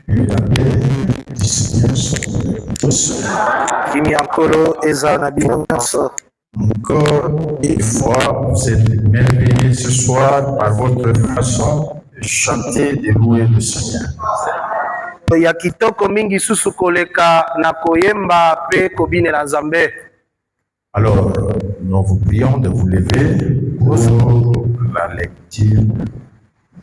Que la paix du Seigneur soit avec tous. Encore une fois, vous êtes merveilleux ce soir par votre façon de chanter, de louer le Seigneur. Ya kitoko mingi susu koleka na koyemba pe kobinela Nzambe. Alors, nous vous prions de vous lever pour la lecture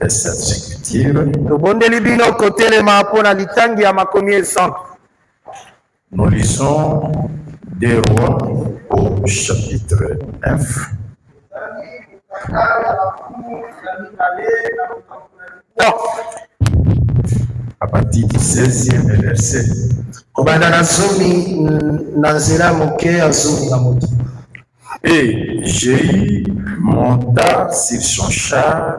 de cette écriture. Tobondeli bino kotelema pona litangi ya makomi esantu. Nous lisons des Rois au chapitre 9. À partir du 16e verset. Et Jéhu monta sur son char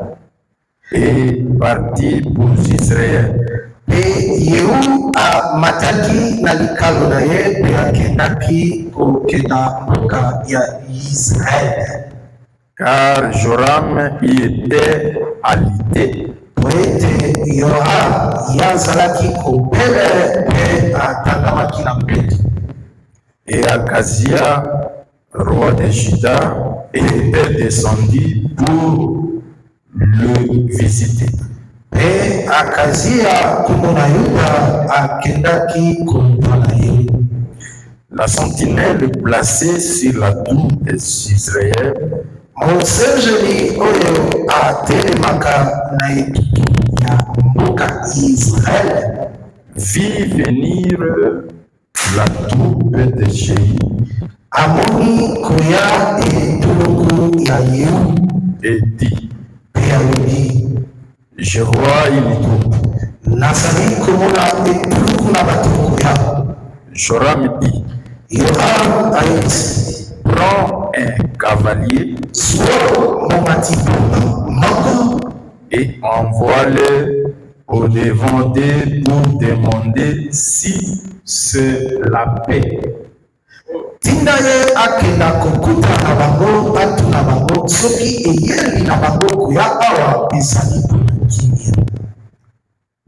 et partit pour Israël. Et Yehu a mataki na likalo na ye pe akendaki kokenda mboka ya Israel. Car Joram y était alité. Poete Yoram yazalaki kopele pe atangamaki na mpeti. Et Akazia, roi de Juda, était descendu pour le visiter. Et Akazia kumona Yuda akendaki komona ye. La sentinelle placée sur la tour des Israël Monsejeli oyo atelemaka na etutu ya mboka Israel vit venir la troupe de Jéhu amoni koya etuluku ya Yehu et dit, pe alobi, je vois une troupe. nazali komona etuluku na bato koya. Joram dit, Yoram ayeti, prends un cavalier so momati moko et envoie-le au devant d'eux pour demander si c'est la paix. tinda ye akenda kokuta na bango atuna bango soki eyeli na bango koya awa ezali mpona kimia.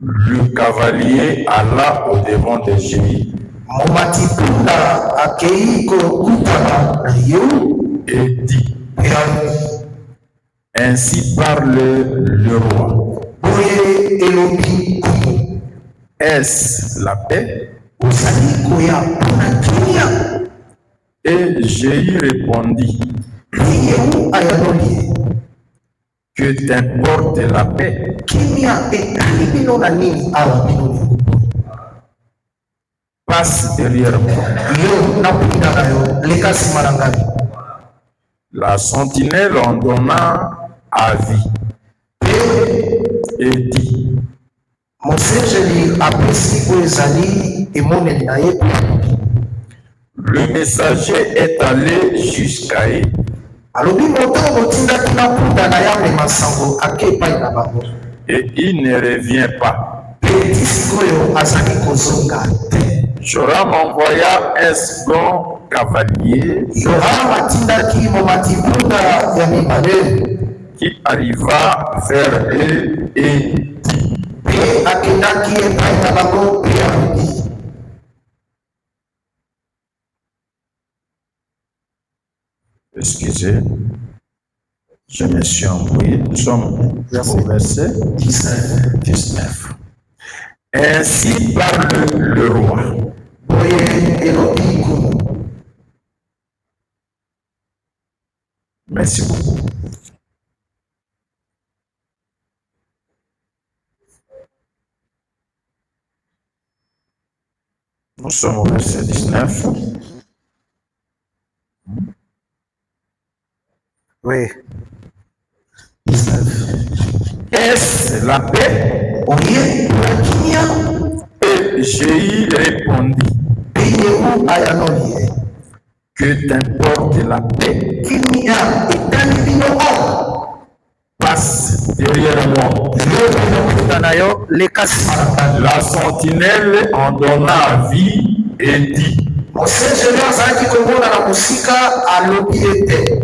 Le cavalier alla au devant de Jéhu Momati punda akei kokutana na Yehu et dit, pe alobi, ainsi parle le roi. boye elobi komo, Est-ce la paix? ozali koya mpona kimia. Et Jéhu répondit, Pe Yehu ayanobi ye, que t'importe la paix? kimia etali bino na nini awa bino lingubo. Passe derrière moi. Yo napinda na yo leka nsima na ngai. La sentinelle en donna avis et dit, Monsejeli apesi oyo ezali emoneli na ye. le messager est allé jusqu'à eux Alobi motango otindaki na punda na ye amema sango ake epai na bango. et il ne revient pas. Pe ti sikoyo azali kozonga te. Joram envoya un second cavalier Yoram atindaki momati punda ya mibale qui arriva vers eux et dit, pe akendaki epai na bango pe alobi, excusez, je me suis embrouillé, nous sommes au verset 19. Ainsi parle le roi. boye elobi komo. Merci beaucoup. Nous sommes au verset 19. Oui. Est-ce la paix? Oye mpona kimia. Et Jéhu répondit, Pe Yehu ayanobi ye, que t'importe la paix? kimia etali bino awa. Passe derrière moi. Yo nakutana na yo leka nsima na ngai. La sentinelle en donna avis et dit, Monsejeli azalaki komona na mosika alobi ete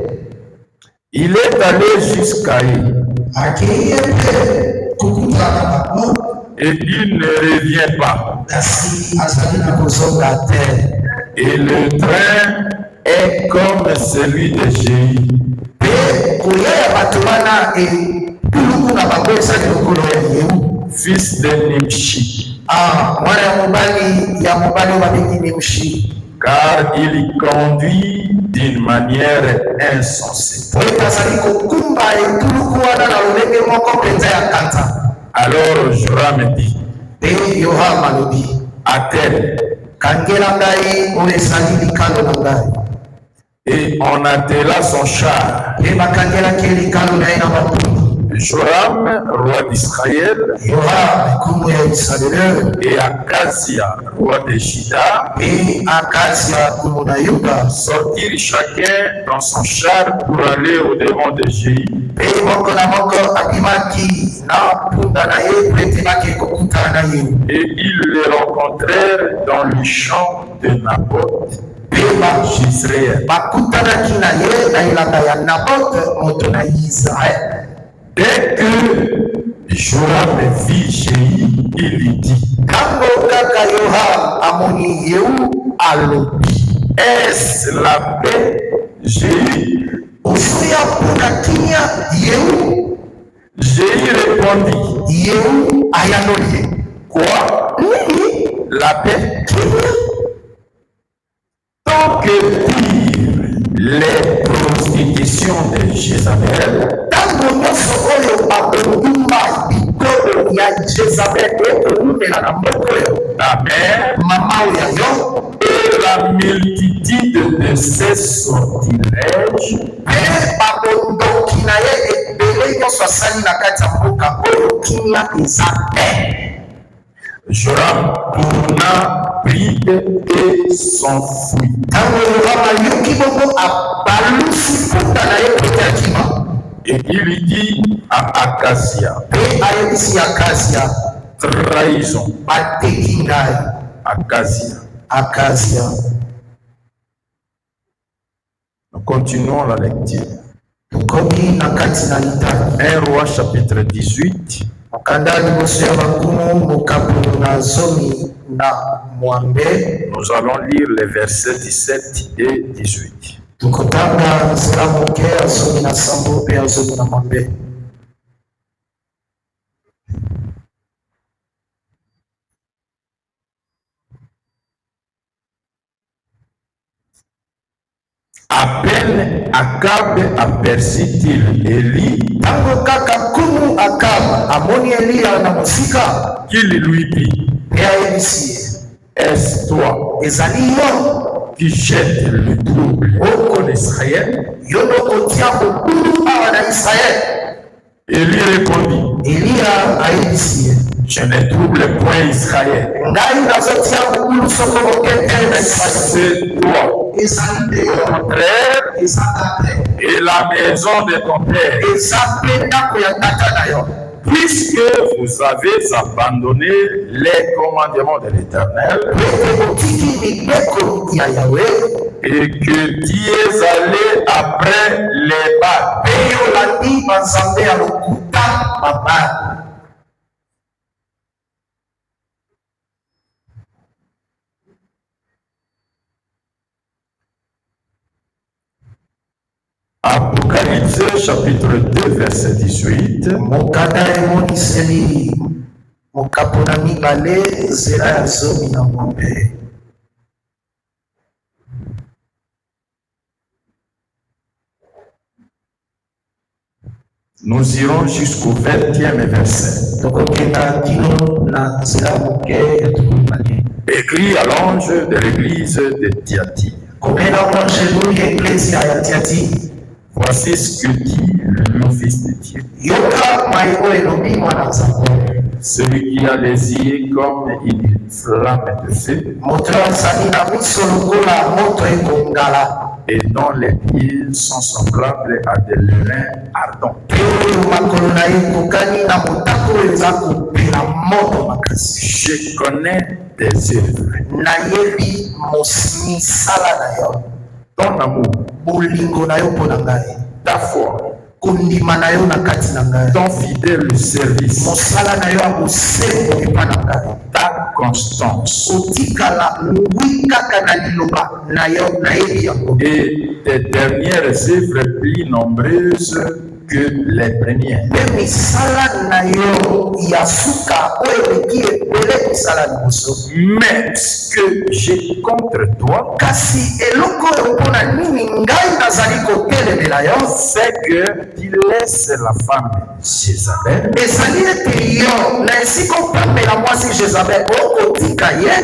il est allé jusqu'à eux akei ete kokutana na bango et il ne revient pas. Kasi azali na kozonga te. Et le train est comme celui de Jéhu. Pe koya ya bato wana etuluku na bango ezali lokolo ya Yehu, fils de Nimshi. mwana ya mobali oyo babengi Nimshi. Car il conduit d'une manière insensée. Oyo azali kokumba etuluku wana na lolenge moko mpenza ya kanta. Alors Joram dit, Pe Yoram alobi, attelle. kangela ngai oyo ezali likalo na ngai. Et on attela son char. Pe bakangelaki likalo na ye na bampunda. Joram, roi d'Israël, Yoram nkombo ya Isalaele, et Akazia, roi de Juda, pe Akazia nkombo na Yuda sortirent chacun dans son char pour aller au-devant de Jéhu. pe moko na moko abimaki na mpunda na ye po ete bakei kokutana na ye. Et ils les rencontrèrent dans le champ de Naboth, Pe Jizréel. bakutanaki na ye na elanga ya Nabote moto na Israele. Dès que Joram vit Jéhu, il lui dit, Tango kaka Yoram amoni Yehu alobi, est-ce la paix, Jéhu? osuya mpona kimia Yehu. Jéhu répondit, Yehu ayanoli ye, quoi? nini La paix? kimia? Tant que pire les prostitutions de Jézabel, Tango nyonso oyo bakondumba bikolo ya Jezabel ekolumela na mboka oyo ta mère mama oyo ya yo, et la multitude de ses sortilèges, pe babondoki na ye ebele nyonso asali na kati ya mboka oyo kimia eza te. Joram tourna, prit et s'enfuit. Tango Yoram ayoki bongo abalusi mpunda na ye kote ya kima. Et il lui dit à Akazia, Pe ayebisi Akazia, trahison, bateki ngai. Akazia. Akazia. Nous continuons la lecture. Tokomi na kati na litani. 1 Roi chapitre 18, Mokanda liboso ya bankumu mokapu na zomi na mwambe. nous allons lire les versets 17 et 18. Tukotanga nzela moke ya zomi na sambo pe ya zomi na mwambe. À peine Akab aperçut-il Élie Tango kaka kumu Akab amoni Eliya na mosika, qu'il lui dit, pe ayebisi ye, est-ce toi ezali yo qui jette le trouble en Israël? yo nde kotia mobulu awa na Israele. Élie répondit, Eliya ayebisi ye, je ne trouble point Israël, ngai nazotia mobulu soko moke te na Israele. c'est toi, Ezali nde yo, ton frère ezaka te, et la maison de ton père, eza mpe ndako ya tata na yo. puisque vous avez abandonné les commandements de l'Éternel Ete botiki mibeko ya Yawe, et que tu es allé après les Baals. pe yolandi banzambe ya lokuta babali. Apocalypse chapitre 2 verset 18. Mokanda emoniseli mokapu na mibale nzela ya zomi na mwambe. Nous irons jusqu'au 20e verset. Tokokenda kino na nzela moke ya tukumani. Écrit à l'ange de l'église de Thyatire. Komela mwanjelu ya eklezia ya Tiatiri. Voici ce que dit le Fils de Dieu. Yoka mai oyo elobi mwana nzambe. Celui qui a les yeux comme une flamme de feu Moto azali na miso lokola moto ekongala. et dont les pieds sont semblables à des lérins ardents. Pe oyo makolo na ye ekokani na motako oyo eza kopela moto makasi. Je connais tes œuvres, Nayebi misala na yo, ton amour, bolingo na yo mpo na ngai, ta foi, kondima na yo na kati na ngai, ton fidèle service, mosala na yo ya bosembo epa na ngai, ta constance otikala ngwi kaka na liloba na yo nayebi yango, et tes dernières œuvres plus nombreuses que les premières. mpe misala na yo ya suka oyo eleki ebele misala liboso. Mais ce que j'ai contre toi, kasi eloko oyo mpona nini ngai nazali kotelemela yo, c'est que tu laisses la femme Jézabel, ezali ete yo na esika opambela mwasi Jezabel okotika ye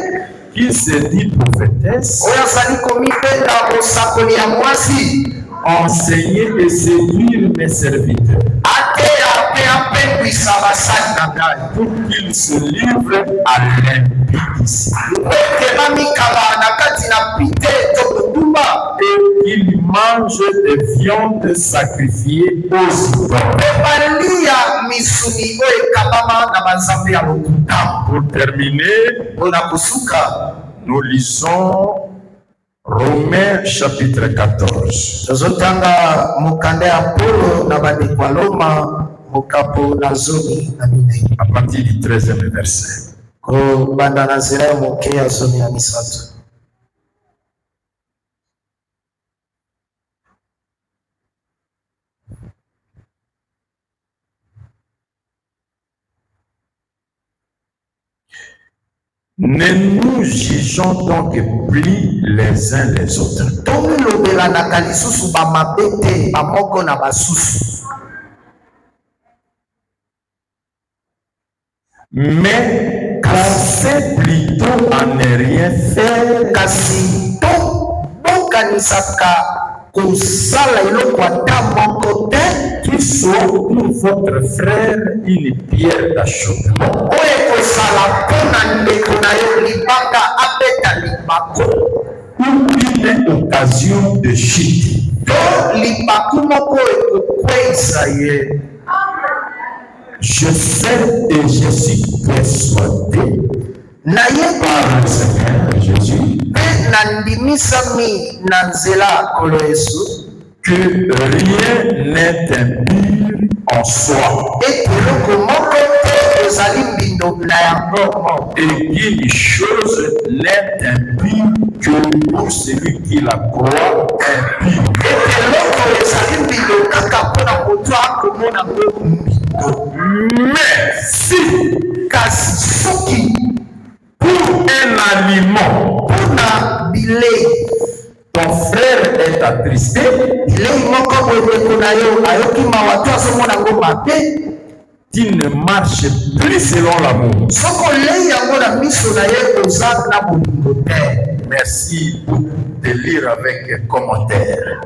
qui se dit prophétesse, oyo azali komipenda mosakoli ya mwasi, enseigner et séduire mes serviteurs ateya mpe apengwisa basali na ngai pour qu'ils se livrent à l'impudicité ete bamikaba na kati na pite to kondumba, et qu'ils mangent des viandes sacrifiées aux idoles. mpe balia misuni oyo ekabama na banzambe ya lokuta. Pour terminer, mpona kosuka nous lisons Romains chapitre 14. tozotanga mokanda ya polo na bandeko ya Roma mokapo na zomi na minei À partir du 13e verset. kobanda na nzela ya moke ya zomi na misato. Ne nous jugeons donc plus les uns les autres. tomilobelanaka lisusu bamabe te bamoko na basusu, Mais pensez plutôt à ne rien faire kasi tobokanisaka kosala eloko ata moko te qui soit pour votre frère une pierre d'achoppement oyo ekozala mpona ndeko na yo libanga abeta libaku ou une occasion de chute. to libaku moko ekokweyisa ye. Je sais et je suis persuadé nayeba par le Seigneur Jésus mpe nandimisami na nzela kolo Yesu que rien n'est impur en soi ete eloko moko te ezali mbindo na yango moko, et qu'une chose n'est impure que pour celui qui la croit impure. ete eloko ezali mbindo kaka mpona moto akomona ngo mbindo. Mais si kasi soki pour un aliment mpona bilei ton frère est attristé, bilei moko boye ndeko na yo ayoki mawa to azomona ngo mabe, tu ne marches plus selon l'amour. soki olei yango na miso na ye oza na bolingo te. Merci de lire avec commentaire.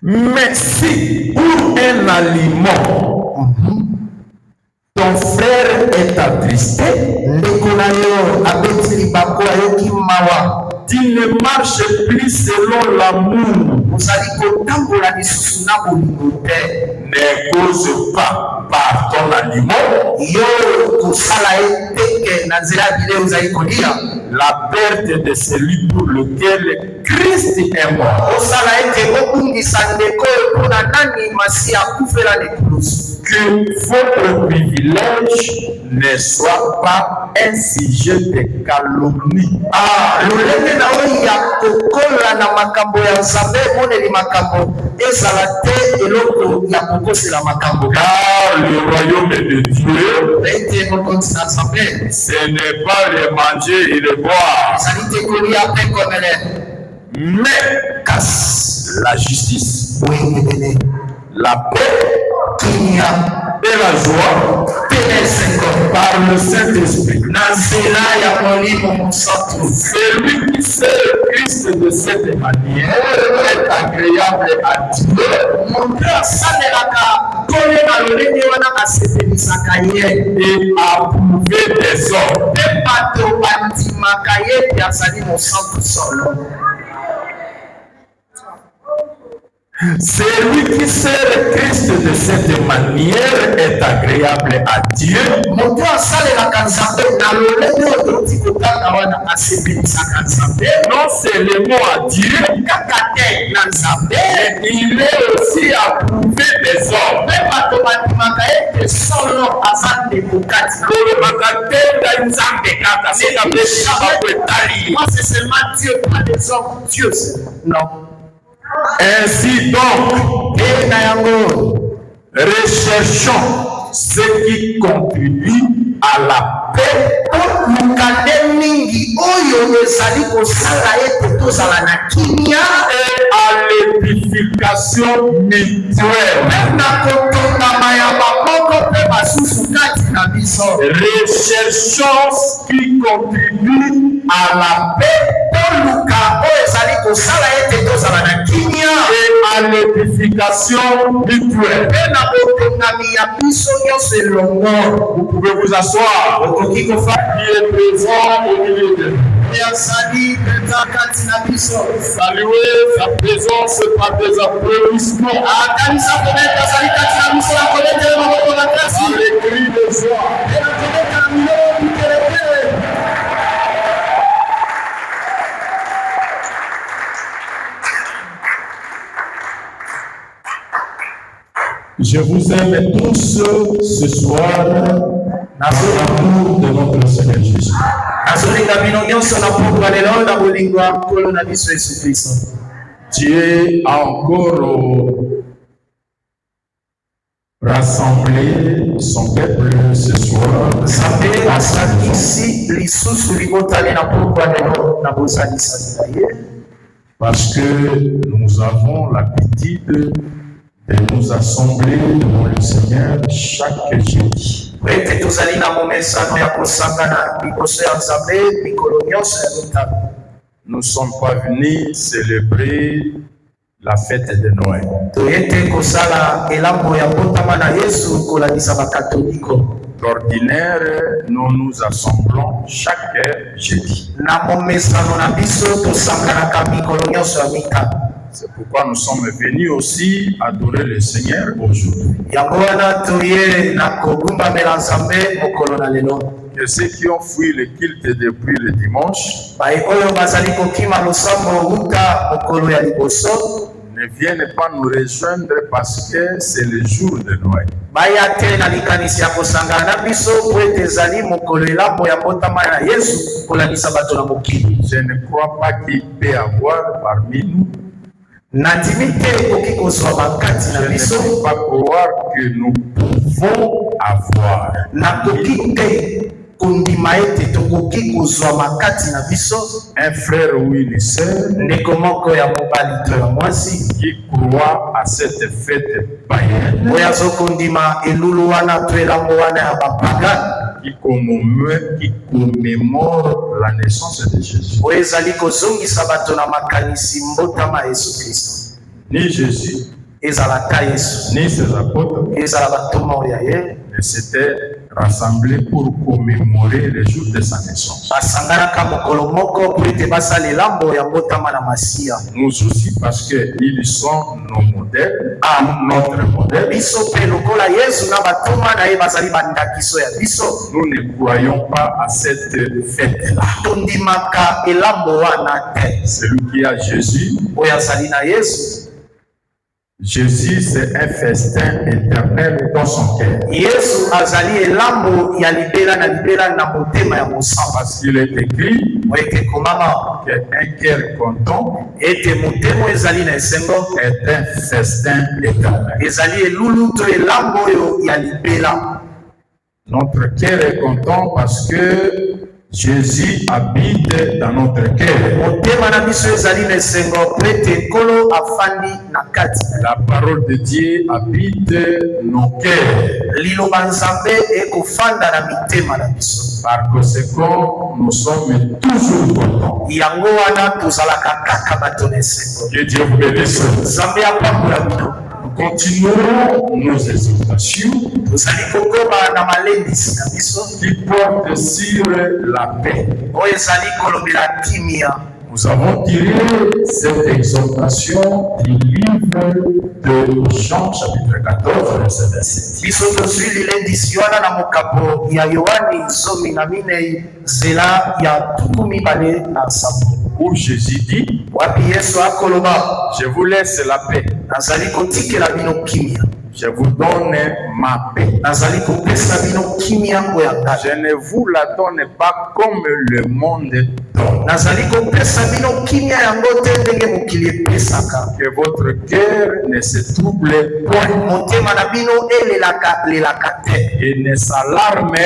Mais si pour un aliment ton frère est attristé, ndeko na yo abeti libaku ayoki mawa, tu ne marches plus selon l'amour. ozali kotambola lisusu na bolingo te. Ne cause pas par ton aliment yo kosala ye teke na nzela ya bilei ozali kolia la perte de celui pour lequel Christ est mort. osala ete obungisa ndeko oyo mpona nani masi akufela likulusu. Que votre privilège ne soit pas un sujet de calomnie. lolenge na oyo ya kokola na makambo ya nzambe emoneli makambo ezala te eloko ya kokosela makambo, Car le royaume de Dieu, ete mokonzi na nzambe ce n'est pas le manger et le boire, ezali te kolia mpe komele, mais kasi la justice, boyengebene la paix kimia et la joie mpe na esengo par le Saint-Esprit. na nzela ya molimo mosantu. Celui qui sert Christ de cette manière est agréable à Dieu moto asalelaka nkolo na lolenge wana asepelisaka ye et approuvé des hommes. mpe bato bandimaka ye mpe azali mosantu solo. Celui qui sert le Christ de cette manière est agréable à Dieu. Non seulement à Dieu, mais il est aussi approuvé des hommes. Moi, c'est seulement Dieu, pas les hommes. Dieu, non. Ainsi donc, recherchons ce qui contribue à la paix et à l'édification mutuelle. Recherchons ce qui contribue à la paix et à l'édification mutuelle. Vous pouvez vous asseoir. Qui est présent au milieu de nous. Saluez sa présence par des applaudissements. Par les cris de joie. Je vous aime tous ce soir dans l'amour de notre Seigneur Jésus. Dieu a encore rassemblé son peuple ce soir. Parce que nous avons l'habitude de nous assembler devant le Seigneur chaque jeudi. Nous ne sommes pas venus célébrer la fête de Noël. D'ordinaire, nous nous assemblons chaque jeudi. C'est pourquoi nous sommes venus aussi adorer le Seigneur aujourd'hui. Que ceux qui ont fui le culte depuis le dimanche ne viennent pas nous rejoindre parce que c'est le jour de Noël. Je ne crois pas qu'il peut y avoir parmi nous. Je ne peux pas croire que nous pouvons avoir un frère ou une sœur qui croit à cette fête païenne, qui commémore la naissance de Jésus. Ni Jésus, ni ses apôtres ne s'étaient rassemblés pour commémorer le jour de sa naissance. Nous aussi, parce qu'ils sont nos modèles, notre modèle. Nous ne croyons pas à cette fête-là. Celui qui a Jésus, Jésus, c'est un festin éternel dans son cœur. Parce qu'il est écrit qu'un cœur content est un festin éternel. Notre cœur est content parce que Jésus habite dans notre cœur. La parole de Dieu habite nos cœurs. Par conséquent, nous sommes toujours contents. Que Dieu vous bénisse. Nous continuerons nos exhortations qui portent sur la paix. Nous avons tiré cette exhortation du livre de Jean, chapitre 14, verset 27. biso tozwili lendisiwana na mokapo ya yohani 14 nzela ya 27 Où Jésus dit, wapi yesu akoloba je vous laisse la paix, nazali kotikela bino kimia je vous donne ma paix. nazali kopesa bino kimia oyo ya ngai Je ne vous la donne pas comme le monde donne. nazali kopesa bino kimia yango te ndenge mokili epesaka Que votre cœur ne se trouble point motema na bino elelaka te et ne s'alarme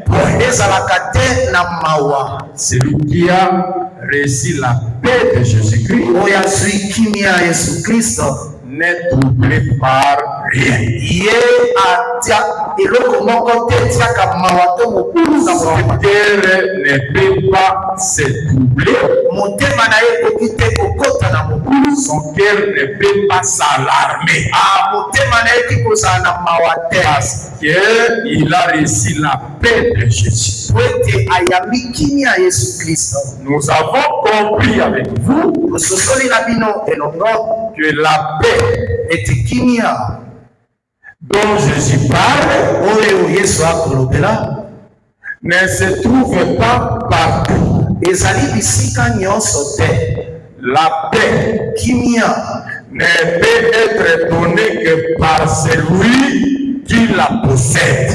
point. ezalaka te na mawa Celui qui a reçu la paix de Jésus-Christ oyo azwi kimia ya yesu kristo n'est troublé par rien. ye atia eloko moko te etiaka mawa to mokulu na Son motema cœur ne peut pas se troubler. motema na ye ekoki te kokota na mokulu Son cœur ne peut pas s'alarmer. motema na ye ekoki kozala na mawa te Parce qu'il a reçu la paix de Jésus. po ete ayambi kimia ya yesu kristo Nous avons compris avec vous tososoli na bino elongo que la paix ete kimia dont Jésus parle oyo yesu akolobela ne se trouve pas partout. ezali bisika nyonso te La paix kimia ne peut être donnée que par celui qui la possède.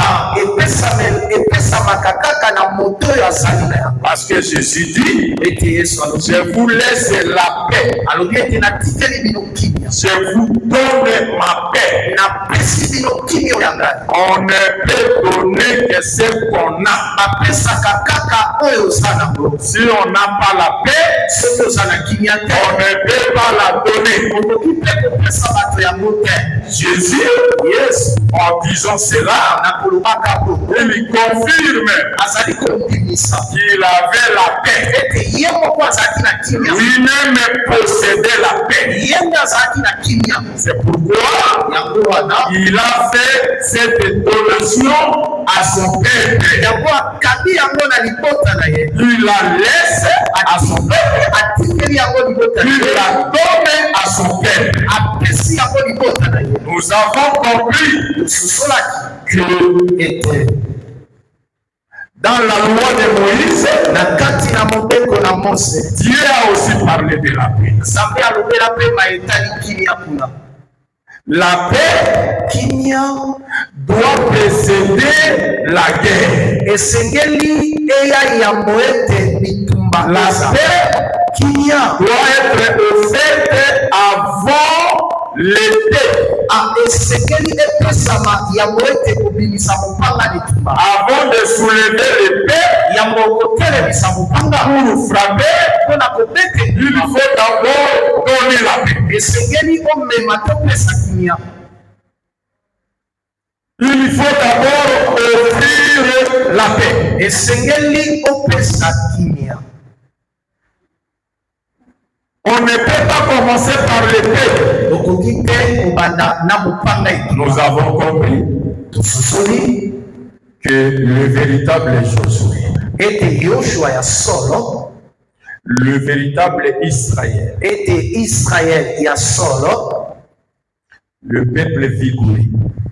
epesamaka kaka na moto oyo azali na yango Parce que Jésus dit, ete yesu alobi je vous laisse la paix. alobi ete natikeli bino kimia Je vous donne ma paix. napesi bino kimia oyo ya ngai On ne peut donner que ce qu'on a. bapesaka kaka oyo oza nango Si on n'a pas la paix, soki oza na kimia te on ne peut pas la donner. okoki mpe kopesa bato yango te Jésus, yesu en disant cela, nakolobaka bo il confirme azali kondimisa qu'il avait la paix. ete ye moko azalaki na kimia Lui-même possédait la paix. ye nde azalaki na kimia C'est pourquoi yango wana il a fait cette donation à son peuple. yango akabi yango na libota na ye Il la laisse à son peuple. atikeli yango libota na Il ye la donne à son peuple. apesi yango libota na ye Nous avons compris tososolaki que ete dans la loi de Moïse, na kati na mobeko na mose Dieu a aussi parlé de la paix. nzambe alobela mpe maetali kimia kuna La paix kimia doit précéder la guerre. esengeli eya yambo ete bitumba La eza. paix kimia doit être offerte avant l'été, esengeli epesama yambo ete kobimisa mopanga litumba avant de soulever l'épée yambo kotelemisa mopanga pour frapper. mpona kobete Il faut d'abord donner la paix. esengeli omema topesa kimia Il faut d'abord offrir la paix. esengeli opesa kimia On ne peut pas commencer par l'épée. okoki te kobanda na mopanga Nous etumba avons compris tososoli que le véritable Josué, ete yoshua ya solo le véritable Israël, ete israel ya solo le peuple vigoureux.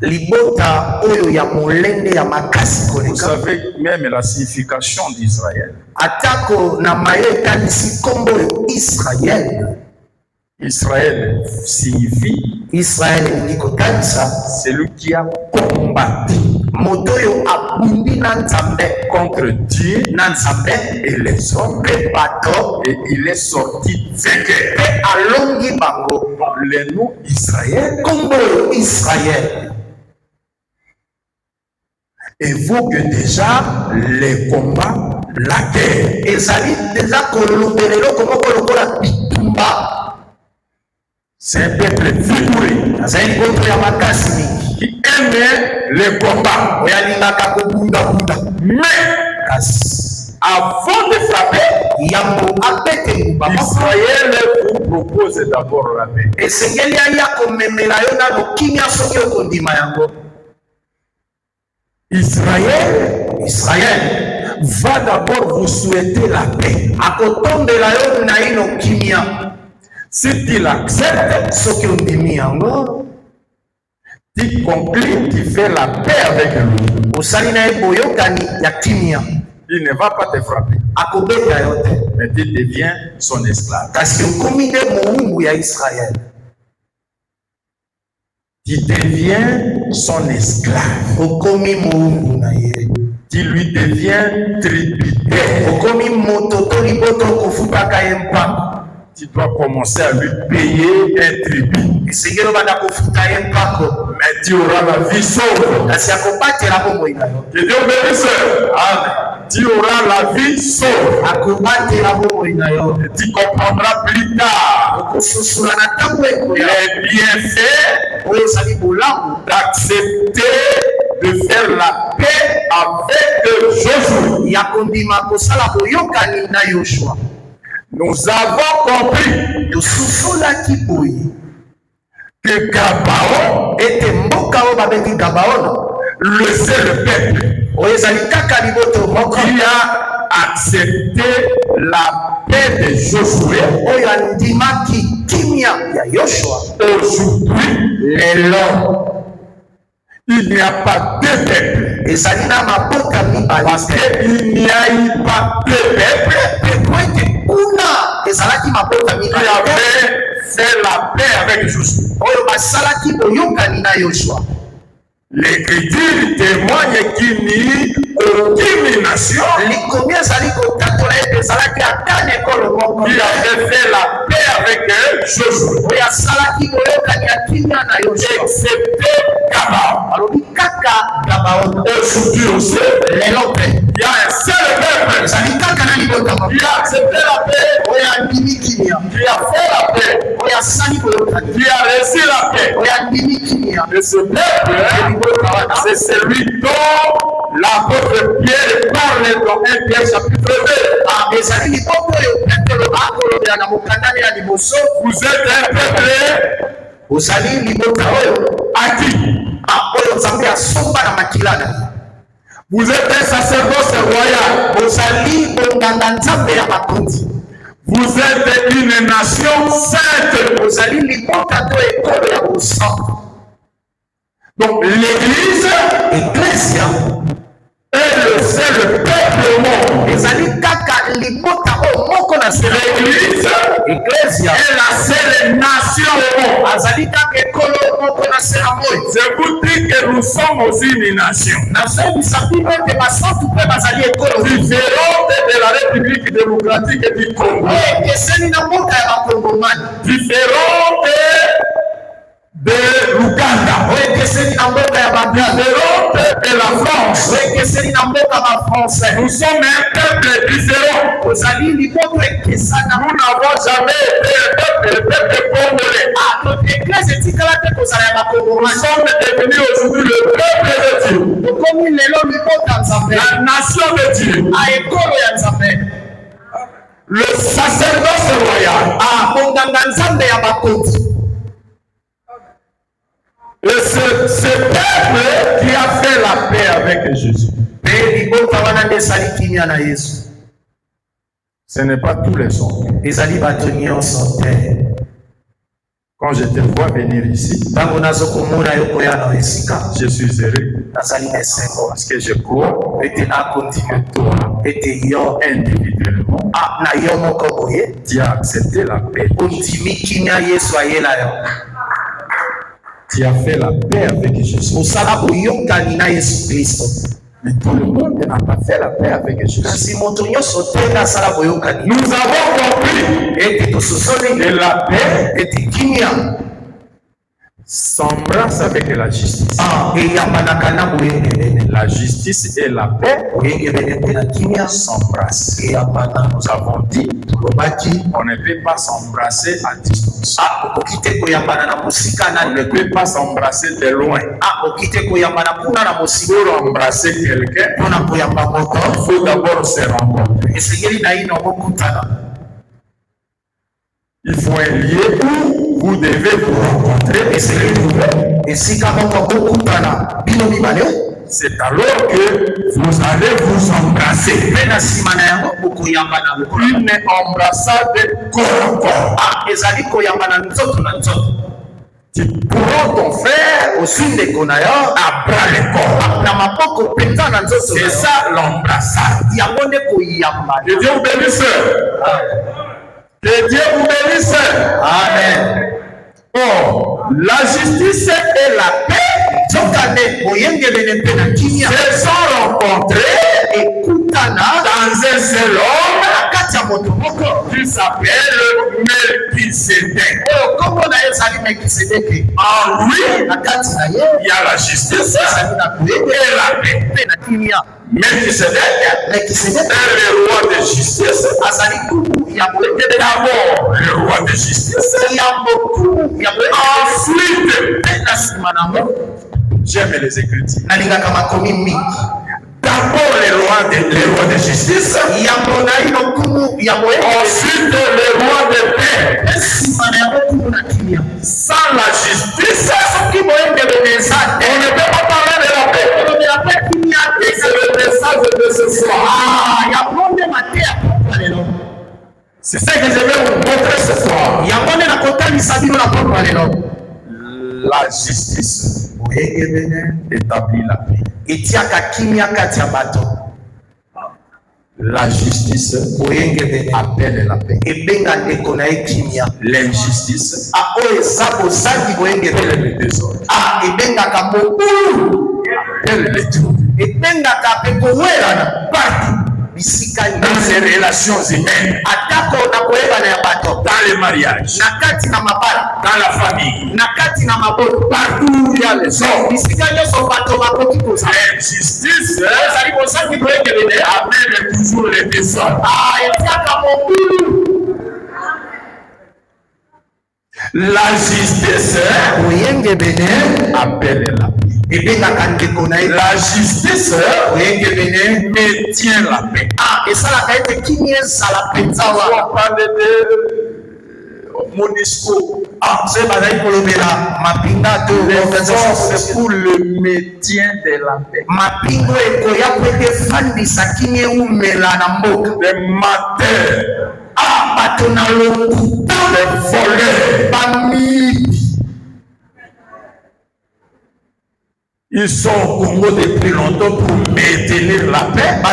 libota oyo ya molende ya makasi Vous koleka savez même la signification d'Israël. atako na maye ekanisi nkombo oyo israel Israël signifie israel elingi kotanisa celui qui a combattu moto oyo abundi na nzambe contre Dieu na nzambe et les hommes mpe bato et il est sorti vainqueur. mpe alongi bango Le nom Israël nkombo oyo israel évoque déjà les combats, la guerre. ezali deja kolobela eloko moko lokola bitumba C'est un peuple vigoureux azali libota ya makasi mingi qui aime les combats. oyo alingaka kobundabunda Mais kasi avant de frapper, yambo abete nguba moko Israël vous propose d'abord la paix. esengeli aya komemela yo nano kimia soki okondima yango Israël israel va d'abord vous souhaiter la paix. Si tu l'acceptes, tu conclus, tu fais la paix avec lui. Il ne va pas te frapper. Mais tu deviens son esclave. Tu deviens son esclave. Tu lui deviens tributaire. Tu dois commencer à lui payer un tribut. Mais tu auras la vie sauve. Que Dieu bénisse. Tu auras la vie sauve. Et tu comprendras plus tard les bienfaits d'accepter de faire la paix avec Jésus. Nous avons compris que Gabaon était le seul peuple qui a accepté la paix de Josué. Aujourd'hui, il n'y a pas deux peuples. Parce qu'il n'y a eu pas deux peuples qui avaient fait la paix avec Josué. L'Écriture témoigne qu'il n'y eut aucune nation qui avait fait la paix avec Josué, excepté Gabaon. Aujourd'hui aussi, il y a un seul peuple qui a accepté la paix, qui a fait la paix, qui a reçu la paix. Et ce peuple, c'est celui dont l'apôtre Pierre parle dans 1 Pierre chapitre 2. Vous êtes un peuple acquis. Vous êtes un sacerdoce royal. Vous êtes une nation sainte. Donc l'Église est le seul peuple au monde. L'Église est la seule nation au monde. Je vous dis que nous sommes aussi une nation différente de la République démocratique du Congo, différente de l'Ouganda, différente de la France. Nous sommes un peuple différent. Nous n'avons jamais été le peuple congolais. Nous sommes devenus aujourd'hui le peuple de Dieu, la nation de Dieu, le sacerdoce royal. Et ce peuple qui a fait la paix avec Jésus. Ce n'est pas tous les sons. Quand je te vois venir ici, je suis heureux parce que je crois que toi, individuellement, tu as accepté la paix. Tu as fait la paix avec Jésus. Mais tout le monde n'a pas fait la paix avec Jésus. Nous avons compris que la paix s'embrasse avec la justice. La justice et la paix s'embrassent. Nous avons dit on ne peut pas s'embrasser à distance. On ne peut pas s'embrasser de loin. Pour embrasser quelqu'un, il faut d'abord se rencontrer. Il faut un lieu où vous devez vous rencontrer et se retrouver. c'est alors que vous allez vous embrasser. Une embrassade corps à corps. Tu prends ton frère au sud de Konaya à bras le corps. C'est ça l'embrassade. Que Dieu vous bénisse. Que Dieu vous bénisse. Amen. Oh, la justice et la paix se sont rencontrés dans un seul homme qui s'appelle Melchisédek. En lui, il y a la justice et la paix. Melchisédek est le roi de justice. D'abord, le roi de justice. Ensuite, j'aime les Écritures. D'abord, le roi de justice. Ensuite, le roi de paix. Sans la justice, on ne peut pas parler de la paix. C'est le message de ce soir. C'est ça que je vais vous montrer ce soir. La justice établit la paix. La justice appelle la paix. L'injustice appelle le désordre. Appelle le tout. Partout. Dans les relations humaines, dans les mariages, dans la famille, partout où il y a les hommes, l'injustice amène toujours les désordres. La justice appelle la paix. La justice maintient la paix. On parle de MONUSCO. C'est pour le maintien de la paix. Les mateurs, les voleurs, ils sont au Congo depuis longtemps pour maintenir la paix. On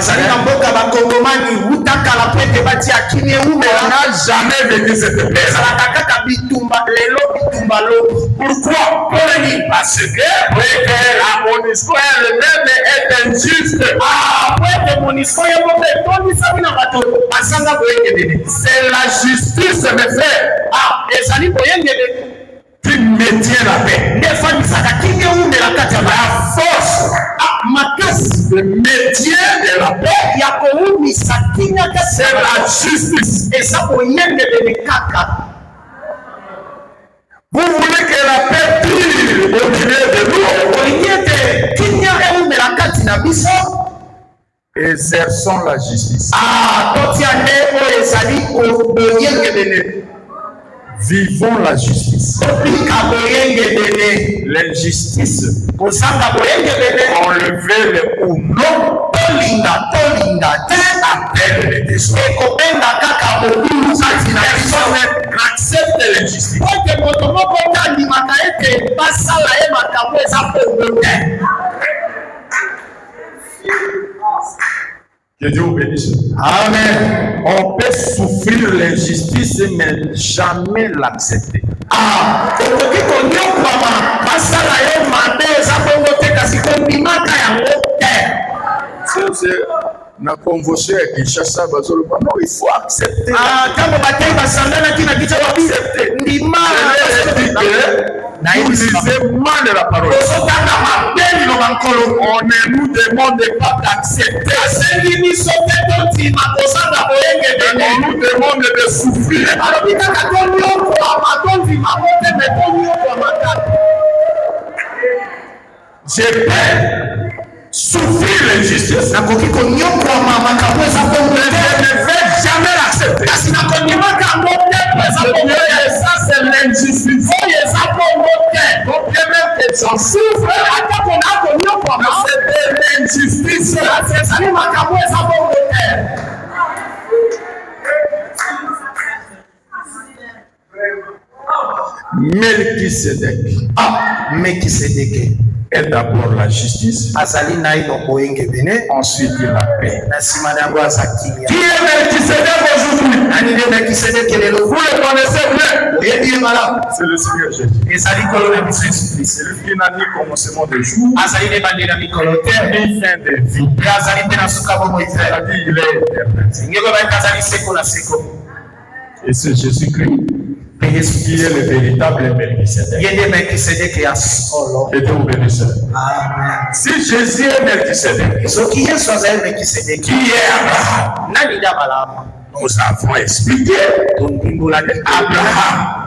n'a jamais vécu cette paix. Pourquoi? Parce que la MONUSCO elle-même est injuste. C'est la justice, mes frères, qui maintient la paix. La force, le maintien de la paix, c'est la justice. Vous voulez que la paix dure au milieu de nous? Exerçons la justice. Vivons la justice. L'injustice, enlever ou non, appelle les désordres. Personne n'accepte l'injustice. Que Dieu vous bénisse. Amen. On peut souffrir l'injustice, mais jamais l'accepter. Na convocation ya Kinshasa bazoloba non, il faut accepter. Vous lisez mal la parole. On ne nous demande pas d'accepter. On nous demande de souffrir. Je peux souffrir l'injustice. Je ne vais jamais l'accepter. Ça, c'est l'injustice. Donc, bien même que j'en souffre, c'est de Melchisedec est d'abord la justice, ensuite la paix. Qui est Melchisedec aujourd'hui? Vous le connaissez bien. C'est le Seigneur Jésus. C'est lui qui n'a ni commencement de jour, ni fin de vie. C'est-à-dire il est éternel. Et c'est Jésus-Christ qui est le véritable Melchisedec. Et Dieu vous bénisse. Si Jésus est Melchisedec, qui est Abraham? Nous avons expliqué Abraham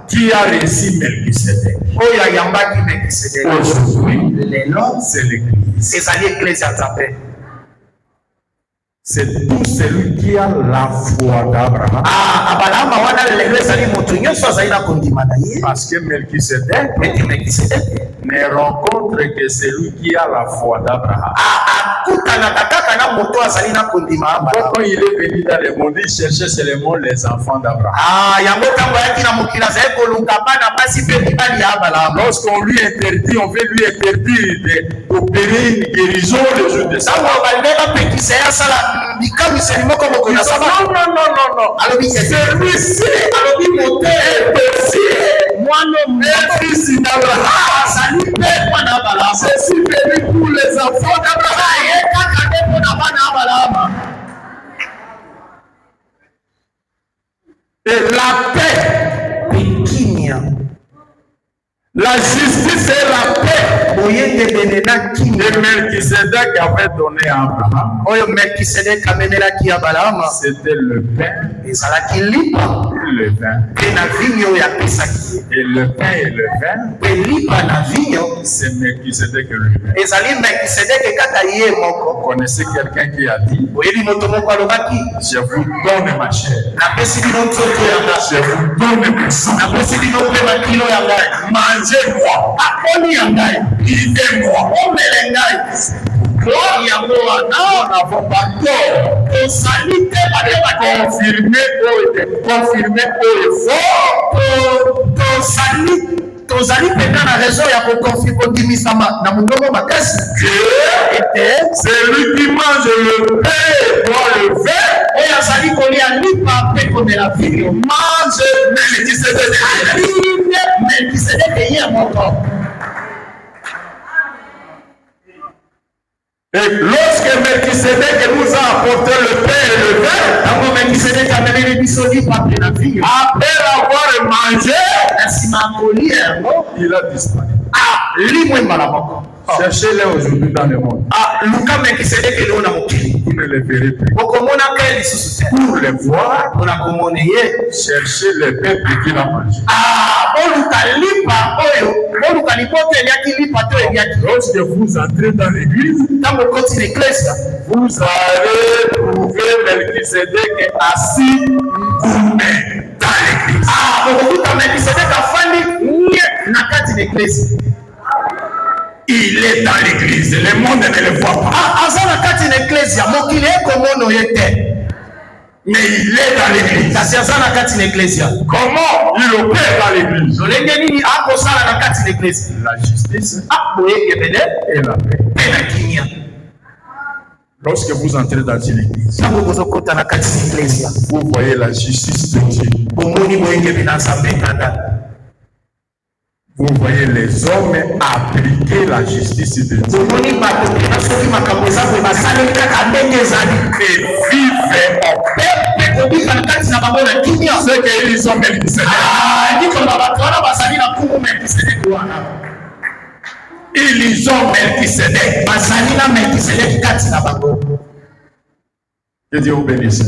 qui a reçu Melchisedec. Aujourd'hui, c'est l'Église. C'est tout celui qui a la foi d'Abraham. Parce que Melchisedec ne rencontre que celui qui a la foi d'Abraham. Quand il est venu dans le monde, il cherchait seulement les enfants d'Abraham. Lorsqu'on lui interdit, on veut lui interdire d'opérer une guérison le jour de sa mort. Non. Celui-ci est fils d'Abraham. Ceci venu pour les enfants d'Abraham. Et la paix, la justice et la paix que Melchisedec avait donné à Abraham, c'était le pain et le vin. Et le pain et le vin, c'est Melchisedec lui-même. Vous connaissez quelqu'un qui a dit, je vous donne ma chair, je vous donne mon sang, mangez-moi, vivez-moi. Nous n'avons pas tort. Confirmer au tozali pena na raison ya kokondimisa na mundomo makasi celui qui mange le pain doit le faire. Oyo azali kolia lipa mpe komela vino mange Melchisedec ye moko. Et lorsque Melchisedec nous a apporté le pain et le vin, après avoir mangé, il a disparu. Cherchez-les aujourd'hui dans le monde. Vous ne les verrez plus. Pour les voir, cherchez le peuple qui l'a mangé. Lorsque vous entrez dans l'église, vous allez trouver Melchisedec assis dans l'église. Il est dans l'église, le monde ne le voit pas. Mais il est dans l'église. Comment il opère dans l'église? La justice et la paix. Lorsque vous entrez dans une église, vous voyez la justice de Dieu. Vous voyez les hommes appliquer la justice de Dieu. Et vivre en paix. C'est qu'ils ont Melchisedec. Ils ont Melchisedec. Que Dieu vous bénisse.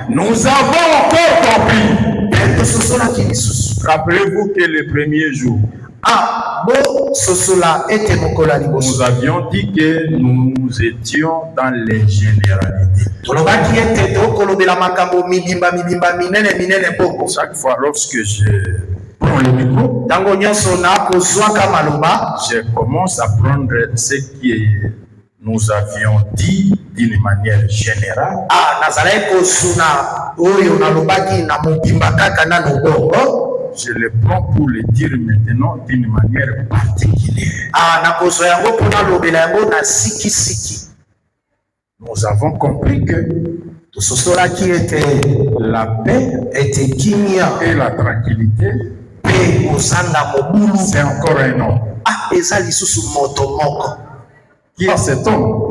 Nous avons encore compris. Rappelez-vous que le premier jour, nous avions dit que nous étions dans les généralités. Chaque fois lorsque je prends le micro, je commence à prendre ce qui nous avions dit d'une manière générale. je le prends pour le dire maintenant d'une manière particulière. Nous avons compris que la paix et la tranquillité, c'est encore un homme. Qui est cet homme?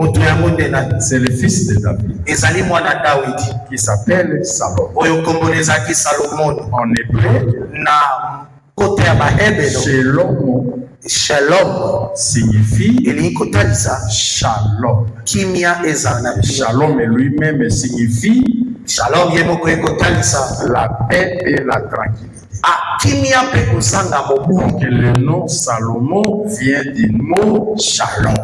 C'est le fils de David, qui s'appelle Salomon. En hébreu, Shalom signifie shalom. Shalom lui-même signifie la paix et la tranquillité. Donc le nom Salomon vient du mot shalom.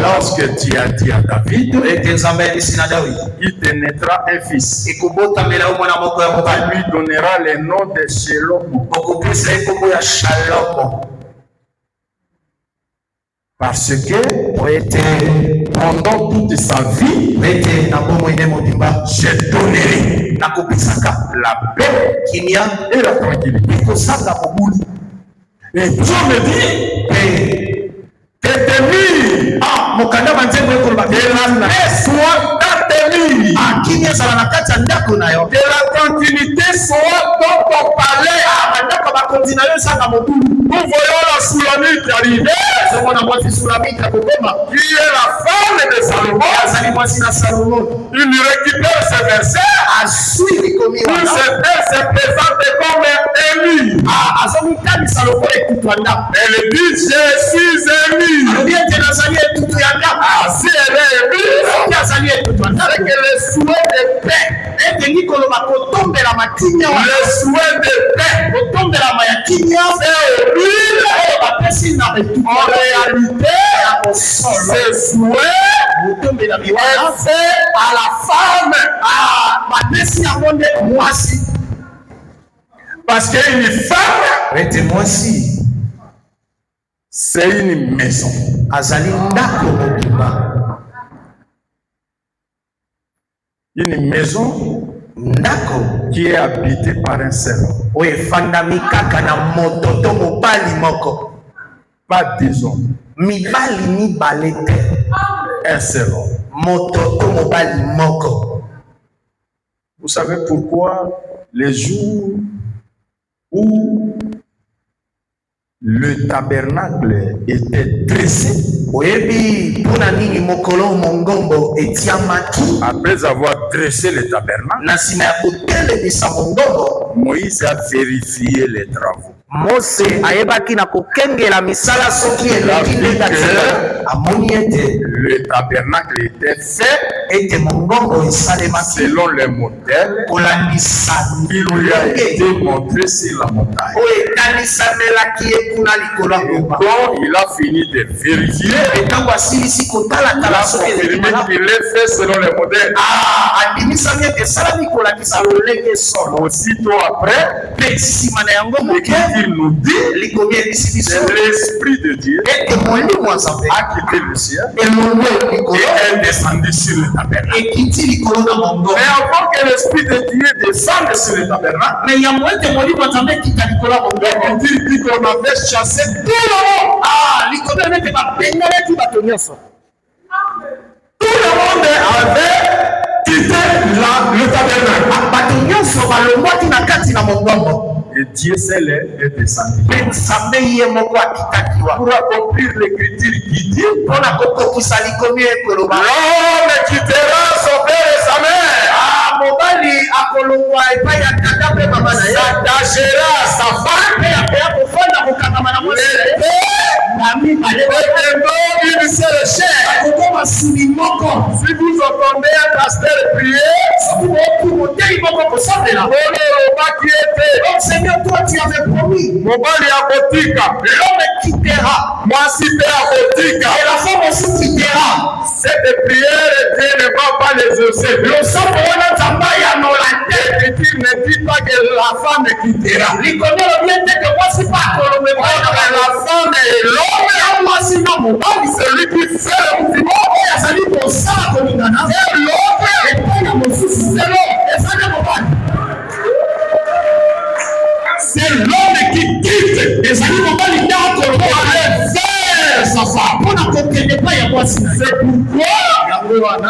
Lorsque tu as dit à David, il te naîtra un fils. Il lui donnera le nom de Shalom. Parce que pendant toute sa vie, je donnerai la paix et la tranquillité. Et Dieu me dit que tes murs, que la paix soit dans tes murs, que la tranquillité soit dans ton palais. Nous voyons la Soulamite arriver, qui est la femme de Salomon. Il récupère ce verset, il se présente comme élu. Elle dit, je suis élu. Si elle est élue, c'est que le souhait de paix, le souhait de paix, en réalité, ce souhait est fait à la femme. Parce qu'une femme, c'est une maison. Une maison qui est habitée par un seul homme. Pas deux hommes. Un seul homme. Vous savez pourquoi les jours où le tabernacle était dressé, après avoir dressé le tabernacle, Moïse a vérifié les travaux. Le tabernacle était fait selon le modèle qui lui a été montré sur la montagne. Quand il a fini de vérifier, il a confirmé qu'il est fait selon le modèle. Aussitôt après, il nous dit que l'Esprit de Dieu a quitté le ciel et est descendu sur le tabernacle. Mais avant que l'Esprit de Dieu descende sur le tabernacle, il dit qu'on avait chassé tout le monde. Tout le monde avait quitté le tabernacle. Et Dieu seul est descendu. Pour accomplir l'écriture qui dit, l'homme quittera son père et sa mère, s'attachera à sa femme, une seule chair. Si vous entendez un pasteur prier, Seigneur, toi tu avais promis. L'homme quittera. Moi si tu es et la femme aussi quittera. Cette prière, Dieu ne va pas les exaucer. Le sang pour un Zambaya dans la tête. Et tu ne dis pas que la femme quittera. La femme et l'homme, c'est lui qui fait le mouvement. C'est l'autre. bouger. Les animaux vont aller dans Pour aller vers sa femme. On ne comprenait pas, il y a quoi sinon. C'est pourquoi dans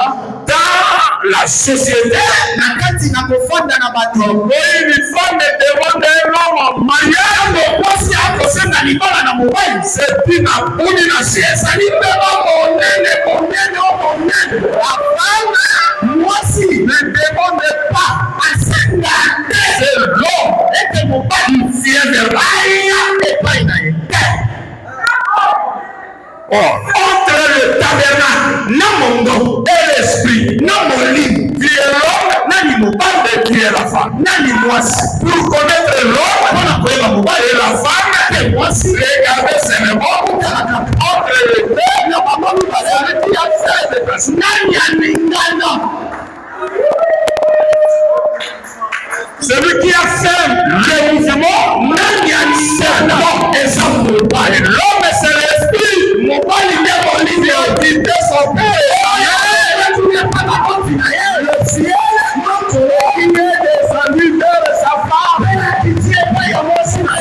la société, Na kati na kofanda na bato. une femme demande un homme en mariage. Mwasi akosenga libala na mobali. C'est une abomination. Ezali mbeba monene o monene. Hapana, mwasi Ne demande pas. asenga te. C'est l'homme Ete mobali vient de là. aya epai na ye. Or, entre le tabernacle, Na mondo, et l'esprit, na molimo, qui est l'homme, nani mobali, et qui est la femme. nani mwasi. Pour connaître l'homme Mpona koyeba mobali et la femme, te mwasi. regardez seulement entre les deux. Na bango mibale aleki ya fede. Nani alingana? Celui qui a fait le mouvement, Nani alingana? eza mobali. L'homme c'est l'esprit. Mobali nde molimo. Qui a quitté son père. Le ciel, il est descendu vers sa femme. Il est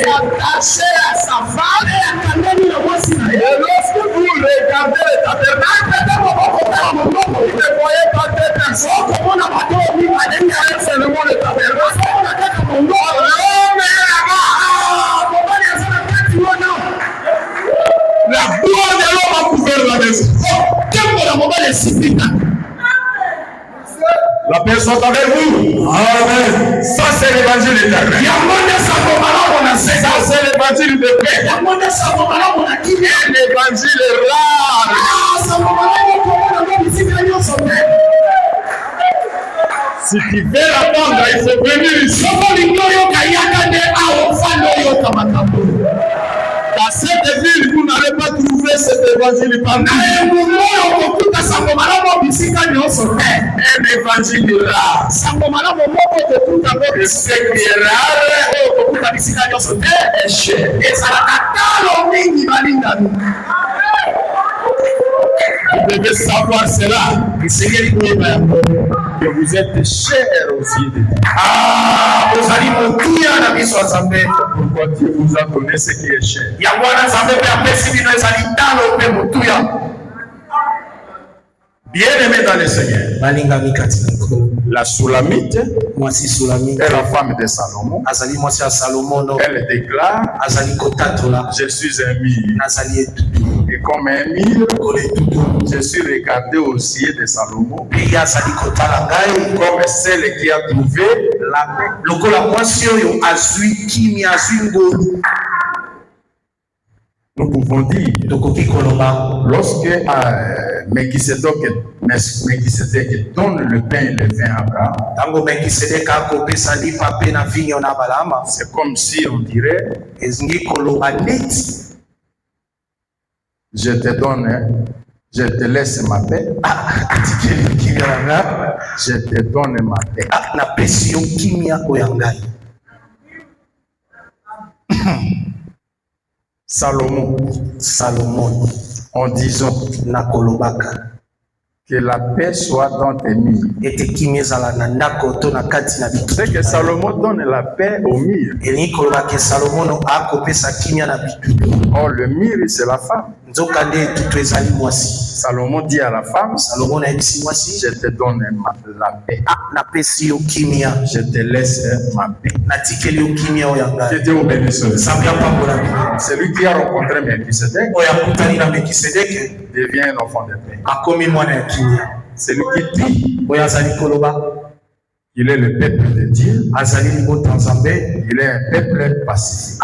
attaché à sa femme et Et lorsque vous regardez le tabernacle, vous ne voyez pas deux personnes. Seulement le tabernacle. L'homme est là-bas. La gloire de l'homme a couvert la maison. La personne avec vous. Amen. Ça, c'est l'évangile éternel. Ça, c'est l'évangile de paix. L'évangile est rare. Si tu veux l'apprendre, il faut venir ici. Dans cette ville, vous n'allez pas trouver cet évangile partout. Un évangile rare. Et ce qui est rare, est cher. Vous devez savoir cela. Que vous êtes cher aux yeux de Dieu. Pourquoi Dieu vous a donné ce qui est cher? Bien-aimé dans le Seigneur, la Soulamite est la femme de Salomon. Elle déclare: je suis un mire. Et comme un mire, je suis regardé aux yeux de Salomon comme celle qui a trouvé la paix. Nous pouvons dire, lorsque Melchisedec donne le pain et le vin à Abraham, c'est comme si on dirait: je te donne, je te laisse ma paix, je te donne ma paix. Salomon, en disant que la paix soit dans tes murs. C'est que Salomon donne la paix au mur. Or, le mur, c'est la femme. Salomon dit à la femme: je te donne la paix. Je te laisse ma paix. Que Dieu vous bénisse. Celui qui a rencontré Melchisedec devient un enfant de paix. Celui qui dit il est le peuple de Dieu, il est un peuple pacifique.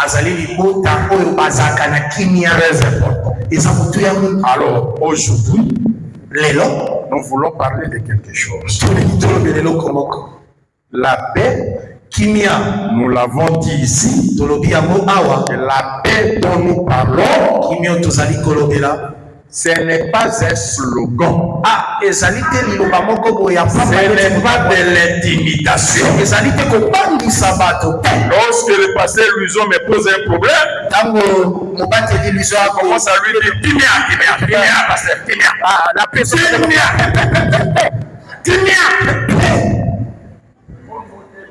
Très important. Alors aujourd'hui, nous voulons parler de quelque chose. La paix, nous l'avons dit ici, que la paix dont nous parlons, ce n'est pas un slogan. Ce n'est pas de l'intimidation. Lorsque le pasteur Luison me pose un problème, commence à lui dire: la paix,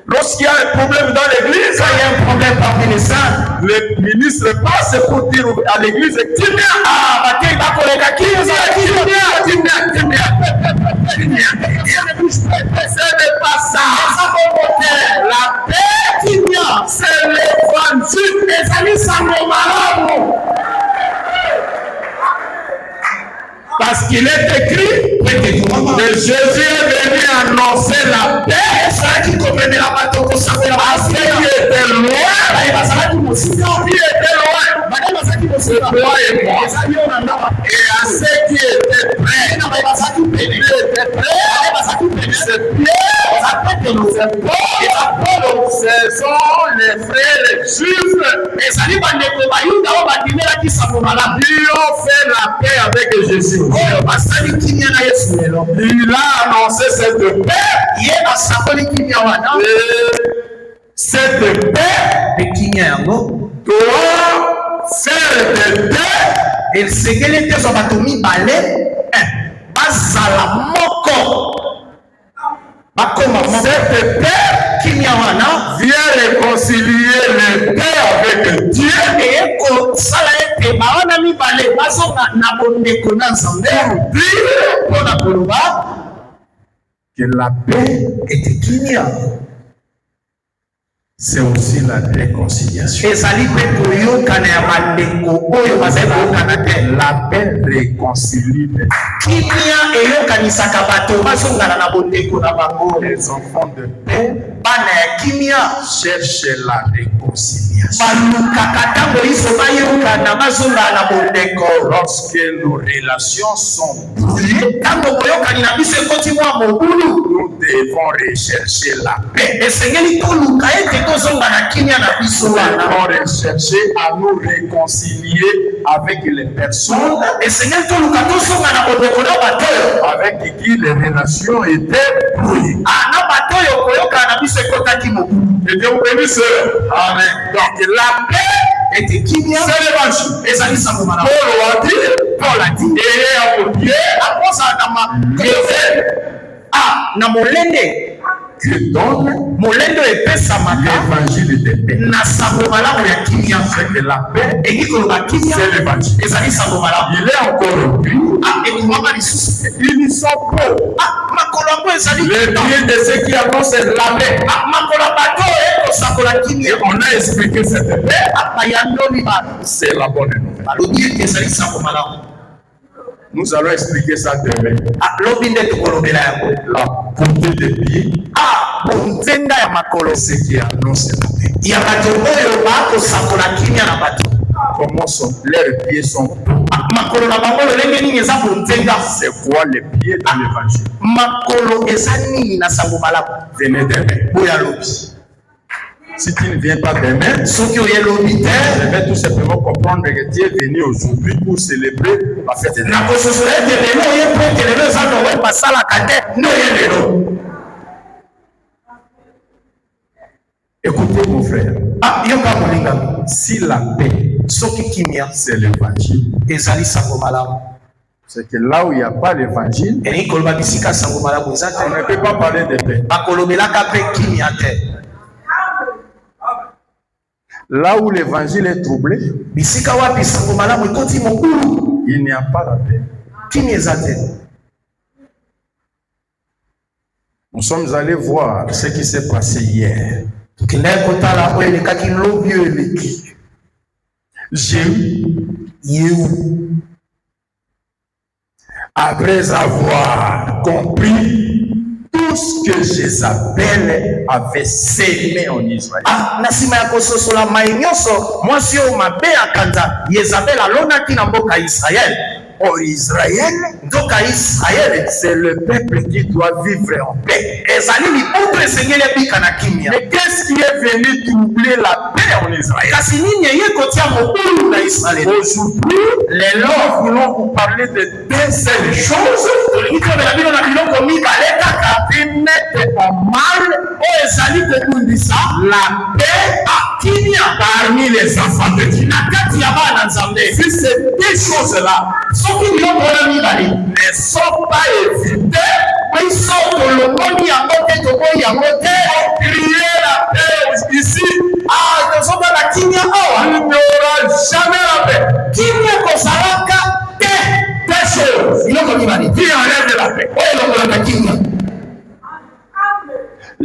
lorsqu'il y a un problème dans l'église, il y a un problème. parmi les saints. Le ministre passe pour dire à l'église, Timia, ce n'est pas ça. La paix, Timia, c'est l'évangile. Les amis, ça me malade. Parce qu'il est écrit que Jésus est venu annoncer la paix. Parce qu'il était loin. Qui était loin. C'est toi et moi. Et à ceux qui étaient prêts. Il était prêt. C'est Pierre. C'est Paul. Ce sont les frères juifs. Ils ont fait la paix avec Jésus. Il a annoncé cette paix. Cette paix doit faire de paix. Cette paix vient réconcilier le Père avec Dieu. Que la paix c'est aussi la réconciliation. La paix réconcilie les enfants de paix cherchent la réconciliation. Lorsque nos relations sont brouillées, nous devons rechercher la paix. Nous devons rechercher à nous réconcilier avec les personnes avec qui les relations étaient brouillées. Et Dieu vous bénisse. Amen. Donc la paix, c'est l'évangile. Paul a dit, que donne l'évangile de paix. C'est que la paix, c'est l'évangile. Il est encore plus. Ils sont pauvres. Les pieds de ceux qui annoncent la paix. Et on a expliqué cette paix. C'est la bonne nouvelle. Nous allons expliquer ça demain. La beauté des pieds. C'est ce qui annonce la paix. Comment leurs pieds sont beaux. C'est quoi les pieds dans l'évangile? Venez demain. Si tu ne viens pas demain, je vais tout simplement comprendre que tu es venu aujourd'hui pour célébrer la fête de Noël. Écoutez mon frère. Si la paix, c'est l'évangile, c'est que là où il n'y a pas l'évangile, on ne peut pas parler de paix. Là où l'évangile est troublé, il n'y a pas la paix. Nous sommes allés voir ce qui s'est passé hier. Jéhu, après avoir compris tout ce que Jézabel avait sémé en Israël. Oh Israël, c'est le peuple qui doit vivre en paix. Mais qu'est-ce qui est venu troubler la paix en Israël? Aujourd'hui, nous voulons vous parler de deux seules choses qui mettent en mal la paix parmi les enfants de Dieu. Si ces deux choses-là ne sont pas évitées, crier la paix ici.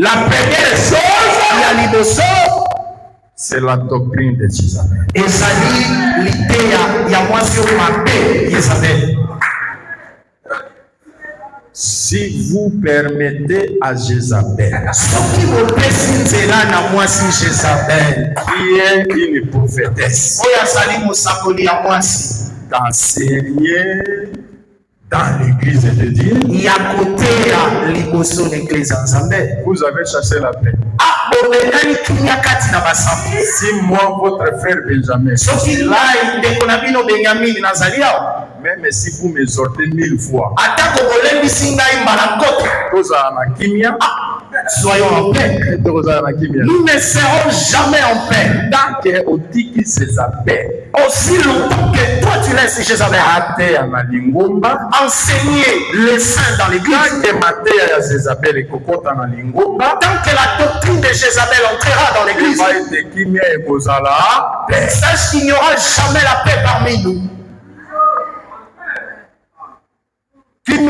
La première chose, c'est la doctrine de Jézabel. ezali l'idée ya mwasi oyo mabe Yezabel. Si vous permettez à Jézabel, soki bopesi nzela na mwasi Jezabel, qui est une prophétesse, oyo azali mosakoli ya mwasi, d'enseigner dans l'église de Dieu, ya koteya liboso na eglise ya Nzambe, vous avez chassé la paix. bomekani kimia kati na basambo. Si moi, votre frère Benjamin, soki lai ndeko na bino Benyamini nazali awa, même si vous m'exhortez 1000 fois, atako bolembisi ngai mbala nkoto, soyons en paix. Nous ne serons jamais en paix. Tant que Jézabel, aussi longtemps que toi tu laisses Jézabel enseigner les saints dans l'église, tant que la doctrine de Jézabel entrera dans l'église, sache qu'il n'y aura jamais la paix parmi nous. Il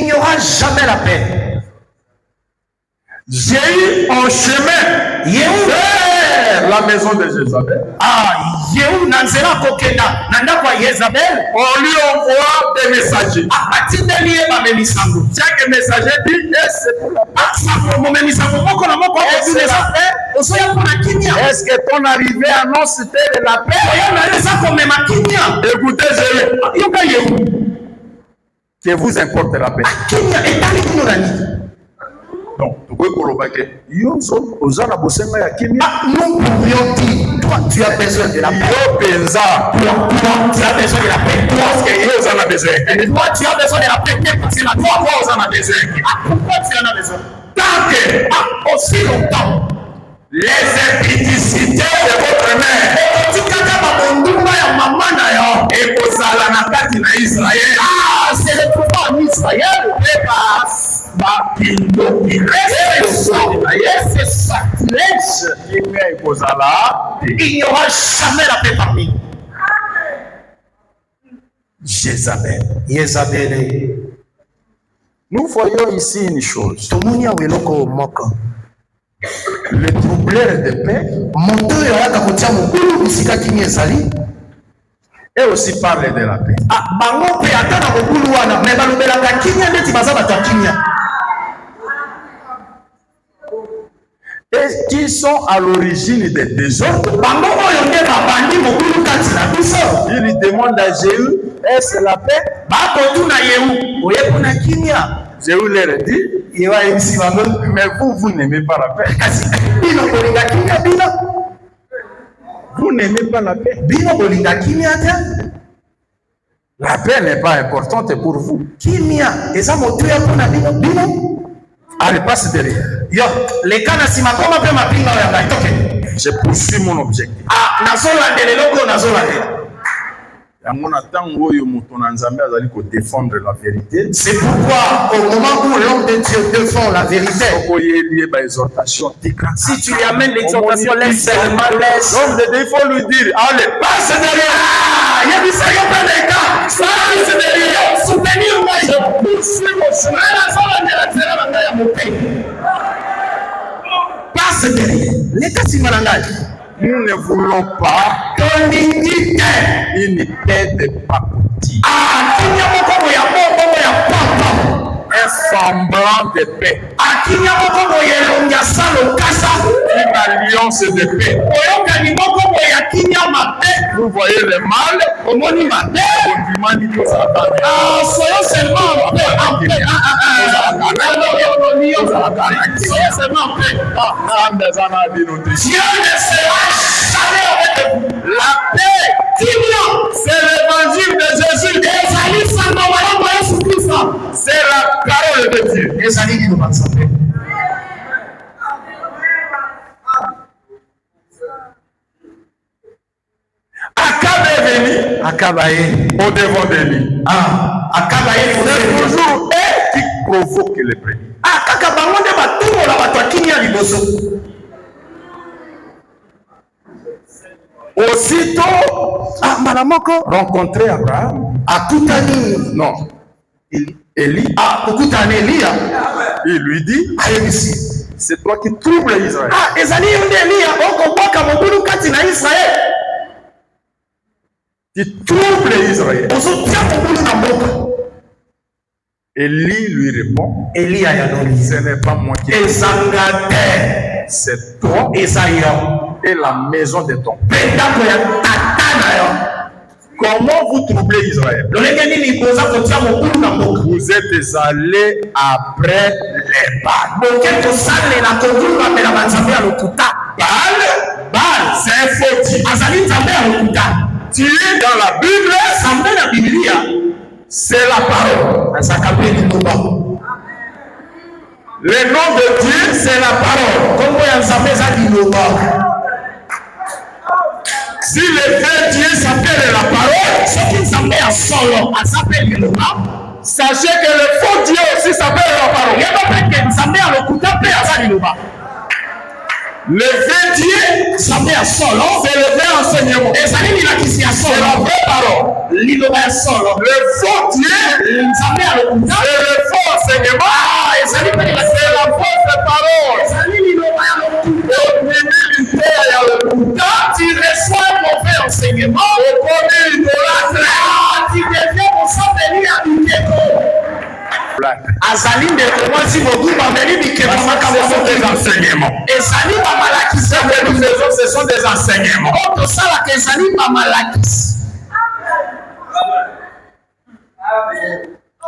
n'y aura jamais la paix. J'ai eu un chemin vers la maison de Jézabel. On lui envoie des messagers. Chaque messager dit c'est pour la paix. Est-ce que ton arrivée annonce de la paix? Écoutez, Jéhu. Que vous importe la paix. Donc, nous pourrions dire, toi, tu as besoin de la paix. Toi, tu as besoin de la paix. Parce que en a besoin. Toi, tu as besoin de la paix. Parce que toi, en as besoin. Pourquoi tu en as besoin? Tant que, aussi longtemps, les impudicités de votre mère et vos alanakati na Israël, c'est le pouvoir en Israël. Il n'y aura jamais la paix parmi nous. Jézabel. Nous voyons ici une chose. Le troubleur de paix et aussi parler de la paix. Et qui sont à l'origine des désordres. Il demande à Jéhu, est-ce la paix? Jéhu leur dit, mais vous n'aimez pas la paix. Vous n'aimez pas la paix. La paix n'est pas importante pour vous. Allez, passe derrière. Je poursuis mon objectif. C'est pourquoi au moment où l'homme de Dieu défend la vérité, si tu lui amènes l'exhortation, laisse seulement, laisse. L'homme de Dieu, il faut lui dire, allez, passe derrière. Passe derrière. Nous ne voulons pas une paix de pacotille. Un semblant de paix. Une alliance de paix. Vous voyez le mal. Soyons seulement en paix. Dieu ne sera jamais avec vous. La paix, c'est l'évangile de Jésus. C'est la parole de Dieu. Akab est venu au devant de lui. C'est toujours elle qui provoque les premiers. Aussitôt, rencontrer Abraham. Élie. Il lui dit, C'est toi qui troubles Israël. Ah, ezali yonde Elia okobwaka mobulu kati na Israël. Tu troubles Israël. Ozotia mobulu na mboka. Élie lui répond, Elia yanoli. ce n'est pas moi qui Ezanga te. c'est toi Ezayo. et la maison de ton père. Pendako ya tata na yo. Comment vous troublez Israël? Lolenge nini boza kotia mobulu na mboka. Vous êtes allés après les Baals. Boke kosalela kogulumamela banzambe ya lokuta. Baal, c'est un faux Dieu. Azali nzambe ya lokuta. Tu es dans la Bible, Nzambe na Biblia. c'est la parole. Azaka pe liloba. Le nom de Dieu, c'est la parole. Kombo ya nzambe eza liloba. Si le vrai Dieu s'appelle la parole, Soki nzambe ya solo azape liloba. sachez que le faux Dieu aussi s'appelle la parole. Yeba peke nzambe ya lokuta pe aza liloba. Le vrai Dieu, Nzambe ya solo. c'est le vrai enseignement. Ezali milakisi ya C'est la solo. vraie parole. Liloba ya solo. Le faux Dieu, Nzambe ya lokuta. c'est le faux enseignement. Ezali pe C'est la fausse parole. ezali liloba ya lokuta. Quand tu reçois un mauvais enseignement, tu deviens mosambeli ya bikeko. Azali ndeko mwasi boguma meli bikeko makambo des enseignements. ezali bamalakisi Ce sont des enseignements. oyo tosalaka ezali bamalakisi.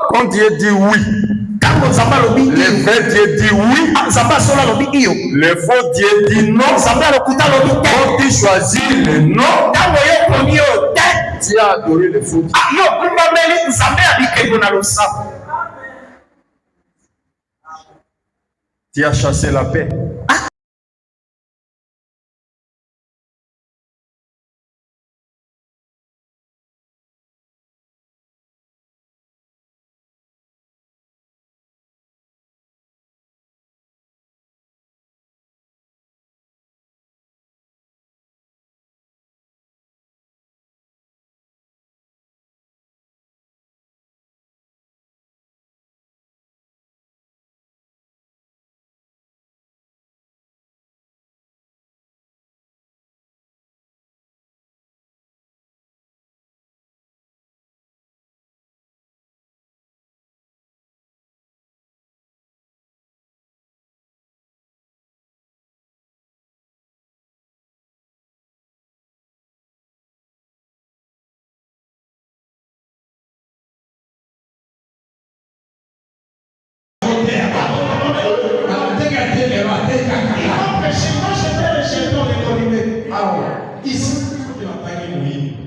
Quand Dieu dit oui, Ntango nzambe alobi le iyo, vrai Dieu dit oui, nzambe asolo alobi iyo, le faux Dieu dit non. nzambe alokuta alobi te. Quand tu choisis le non, Ntango yo okoni oyo te, tu as adoré le faux Dieu. yo okumbameli nzambe ya bikeko na losambo. Tu as chassé la paix.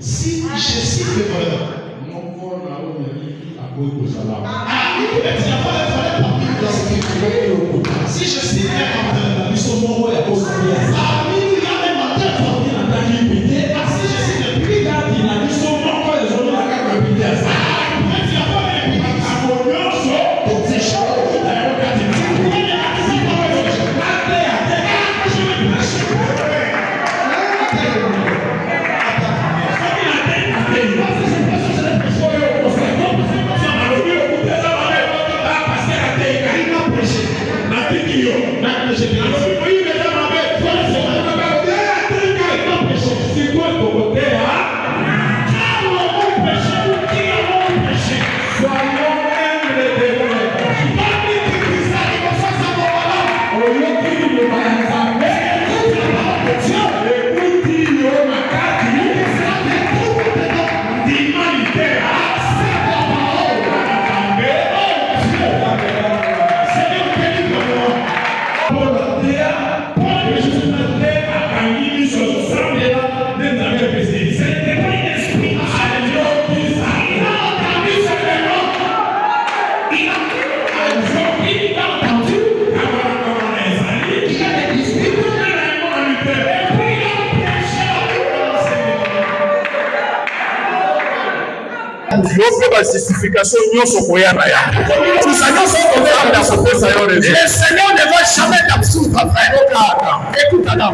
Si je cite le voleur, si je cite un ils sont morts à cause de La justification, nous sommes rien. Le Seigneur ne va jamais t'absoudre, frère. Écoute, Adam.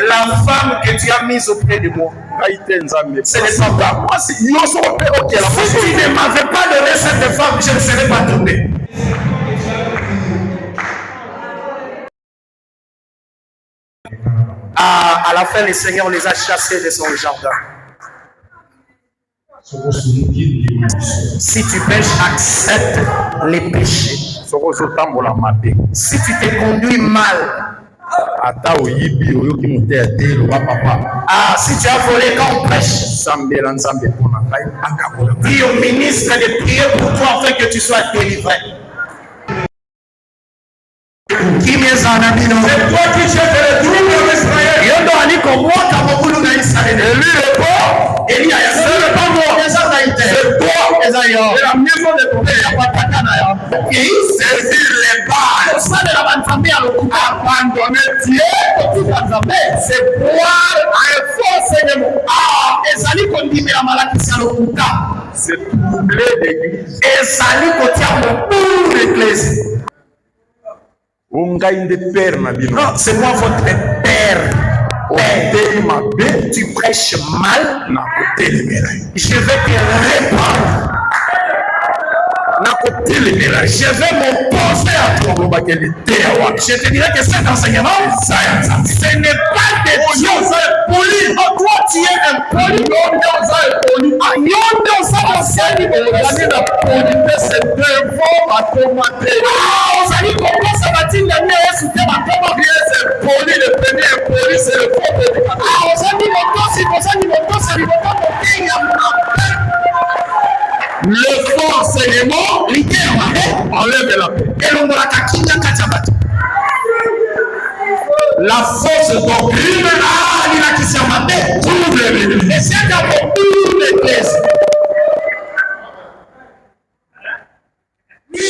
La femme que tu as mise auprès de moi, ce n'est pas toi. Moi, si tu ne m'avais pas donné cette femme, je ne serais pas tombé. À la fin, le Seigneur les a chassés de son jardin. Si tu pêches, accepte les péchés. Si tu te conduis mal, si tu as volé quand on prêche, dis au ministre de prier pour toi afin que tu sois délivré. C'est toi qui chefs le trouble en Israël. C'est pas moi. C'est toi. C'est la maison de ton père. Et il saisit les balles. Abandonner Dieu. C'est boire un faux enseignement. C'est troubler l'église. Non, c'est moi votre père. Tu prêches mal. Je vais te répandre. Je vais m'opposer à toi. Je te dirais que cet enseignement, ce n'est pas de Dieu. Toi, tu es un poli. Le faux enseignement enlève la paix. La fausse doctrine trouve l'église.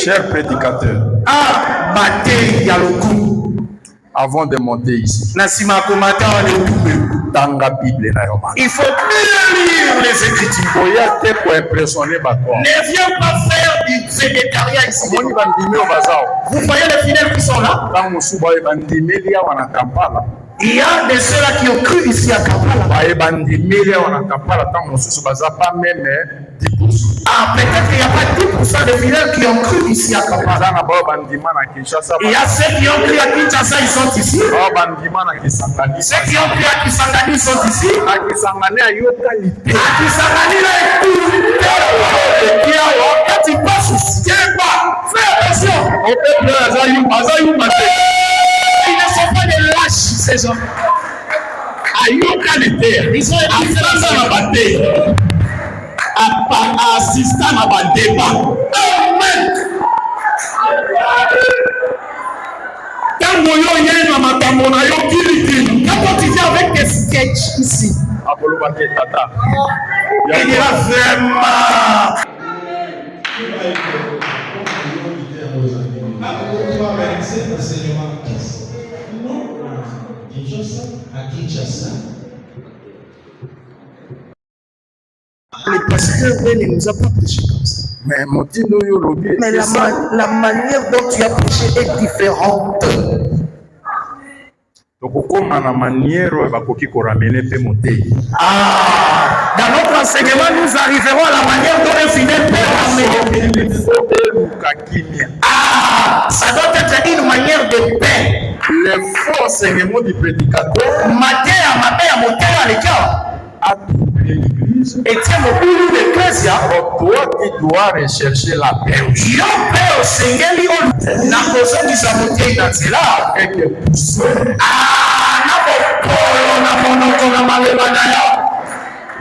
Cher prédicateur, avant de monter ici, il faut bien lire les Écritures. Ne viens pas faire du végétarien ici. Vous voyez les fidèles qui sont là? Il y a des ceux-là qui ont cru ici à Kampala. Peut-être qu'il n'y a pas 10% de fidèles qui ont cru ici à Kampala. Il y a ceux qui ont cru à Kinshasa, ils sont ici. Ceux qui ont cru à Kisangani, ils sont ici. À Kisangani, quand tu passes ici, fais attention. Ils ne sont pas des lâches, ces gens. Ils ont assistant à la bataille. Assistant à la débat. Amen. Quand tu viens avec des sketchs ici, il y a vraiment. Le pasteur ne nous a pas prêché comme ça. Mais la manière dont tu as prêché est différente. Dans notre enseignement, nous arriverons à la manière dont le fidèle peut ramener. Ça doit être une manière de paix. Le faux enseignement du prédicateur a troublé l'église. Et tiens, mon boulot d'ecclésia, toi qui dois rechercher la paix.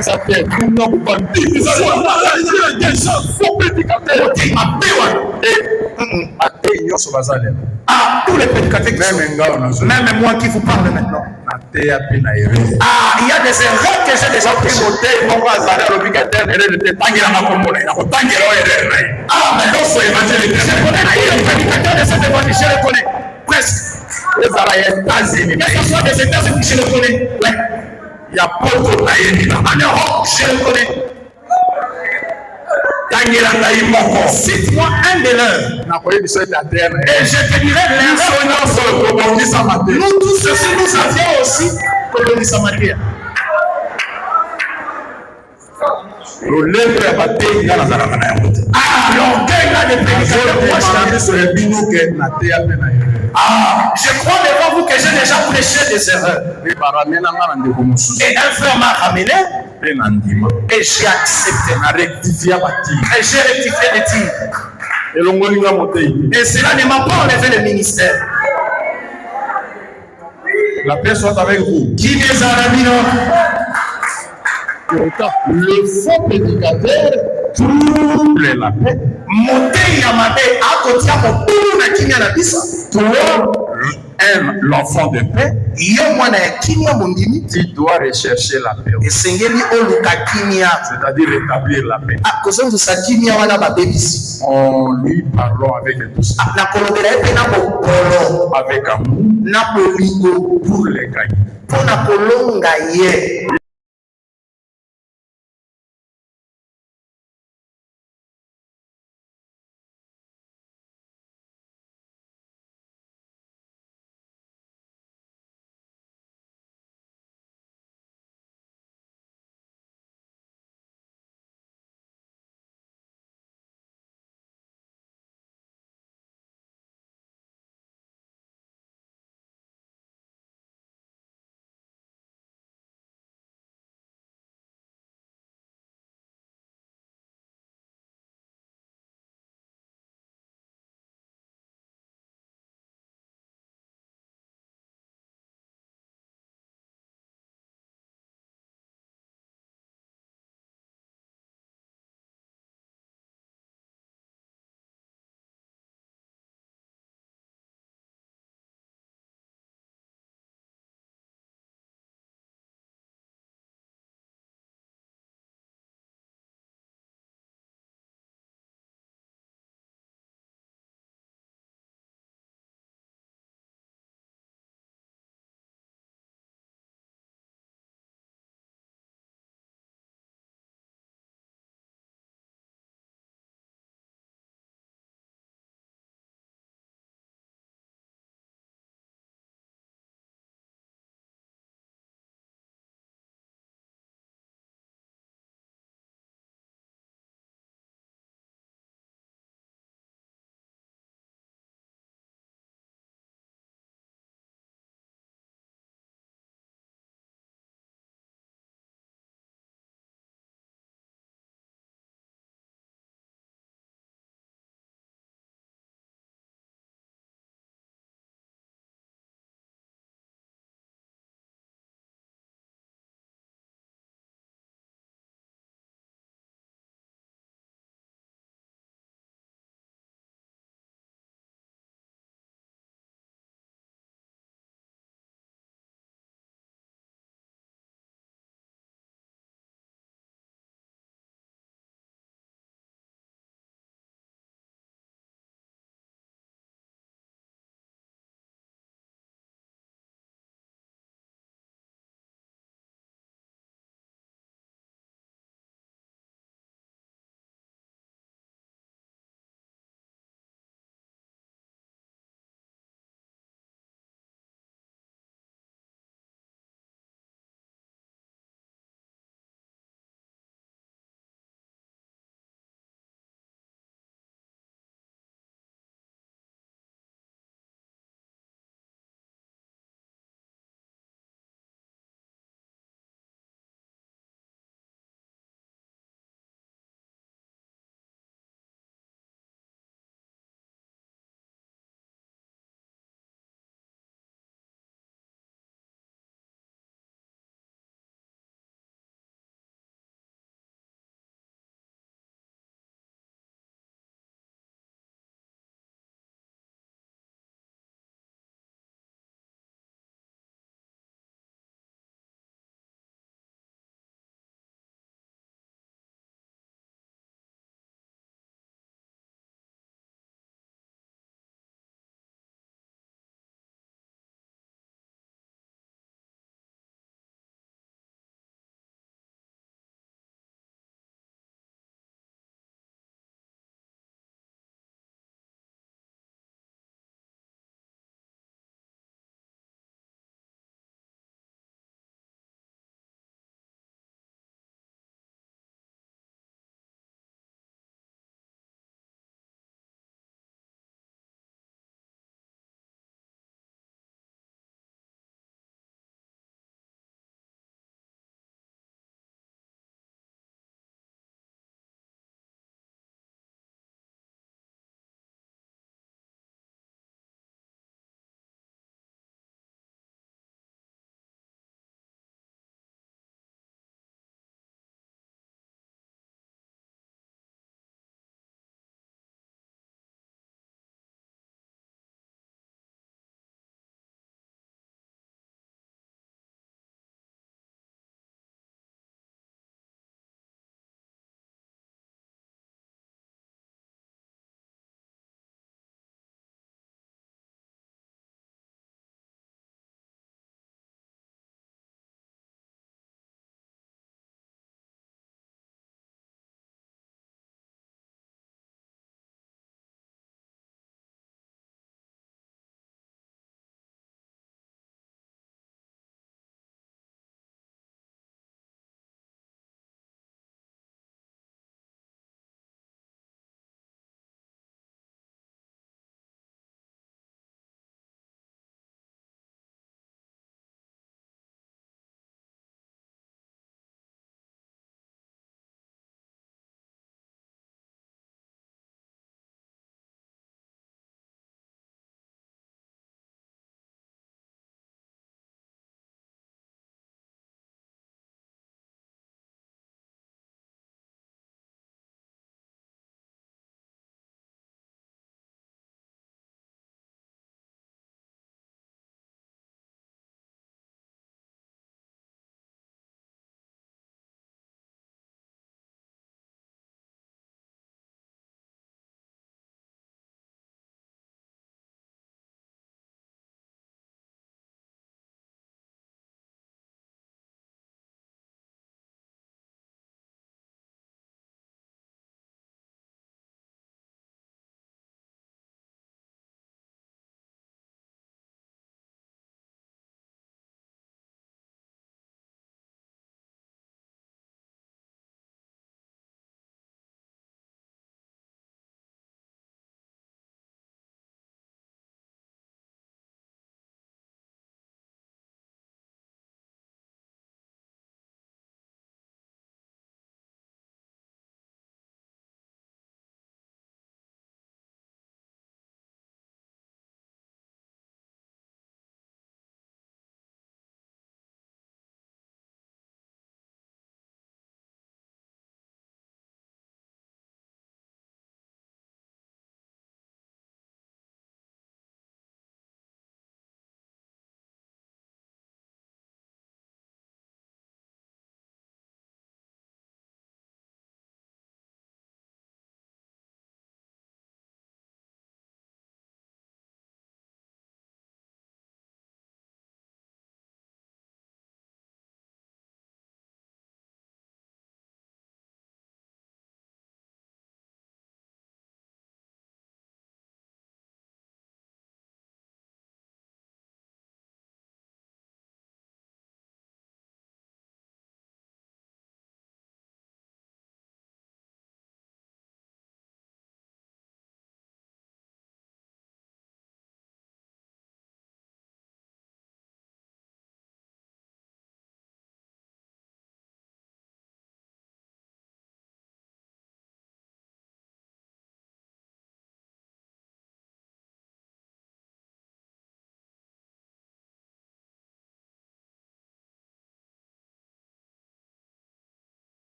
Ça fait tout le monde bandit. Faux prédicateur. Tous les prédicateurs. Même moi qui vous parle maintenant. Il y a des erreurs que j'ai déjà pris. Mais non, soyez évangélique. Je connais les prédicateurs de cette évangile, je les connais. Presque. Que ce soit des États-Unis, je les connais. Il y a beaucoup de en Europe, je le connais. Cite-moi un de leurs. Et je te dirai l'erreur. Nous tous ceci, nous avions aussi colonie Samaria. L'orgueil là des prédicateurs. Je crois devant vous que j'ai déjà prêché. péché des erreurs. Et un frère m'a ramené et j'ai accepté. Et j'ai rectifié les tirs. Et cela ne m'a pas enlevé le ministère. La paix soit avec vous. Qui les a ramenés? Le faux prédicateur Trouble la paix. Monter Yamade a côté à mon tour na Kenya na bisa. Toi, aime l'enfant de paix. Yo mwana ya Kenya mondimi. Tu dois rechercher la paix. Esengeli oluka Kenya. C'est-à-dire rétablir la paix. A kozo sa Kenya wana ba bebisi. En lui parlons avec le douce. Na kolobela pe na bokolo. Avec amour Na bolingo pour les gagnants. pona kolonga ye.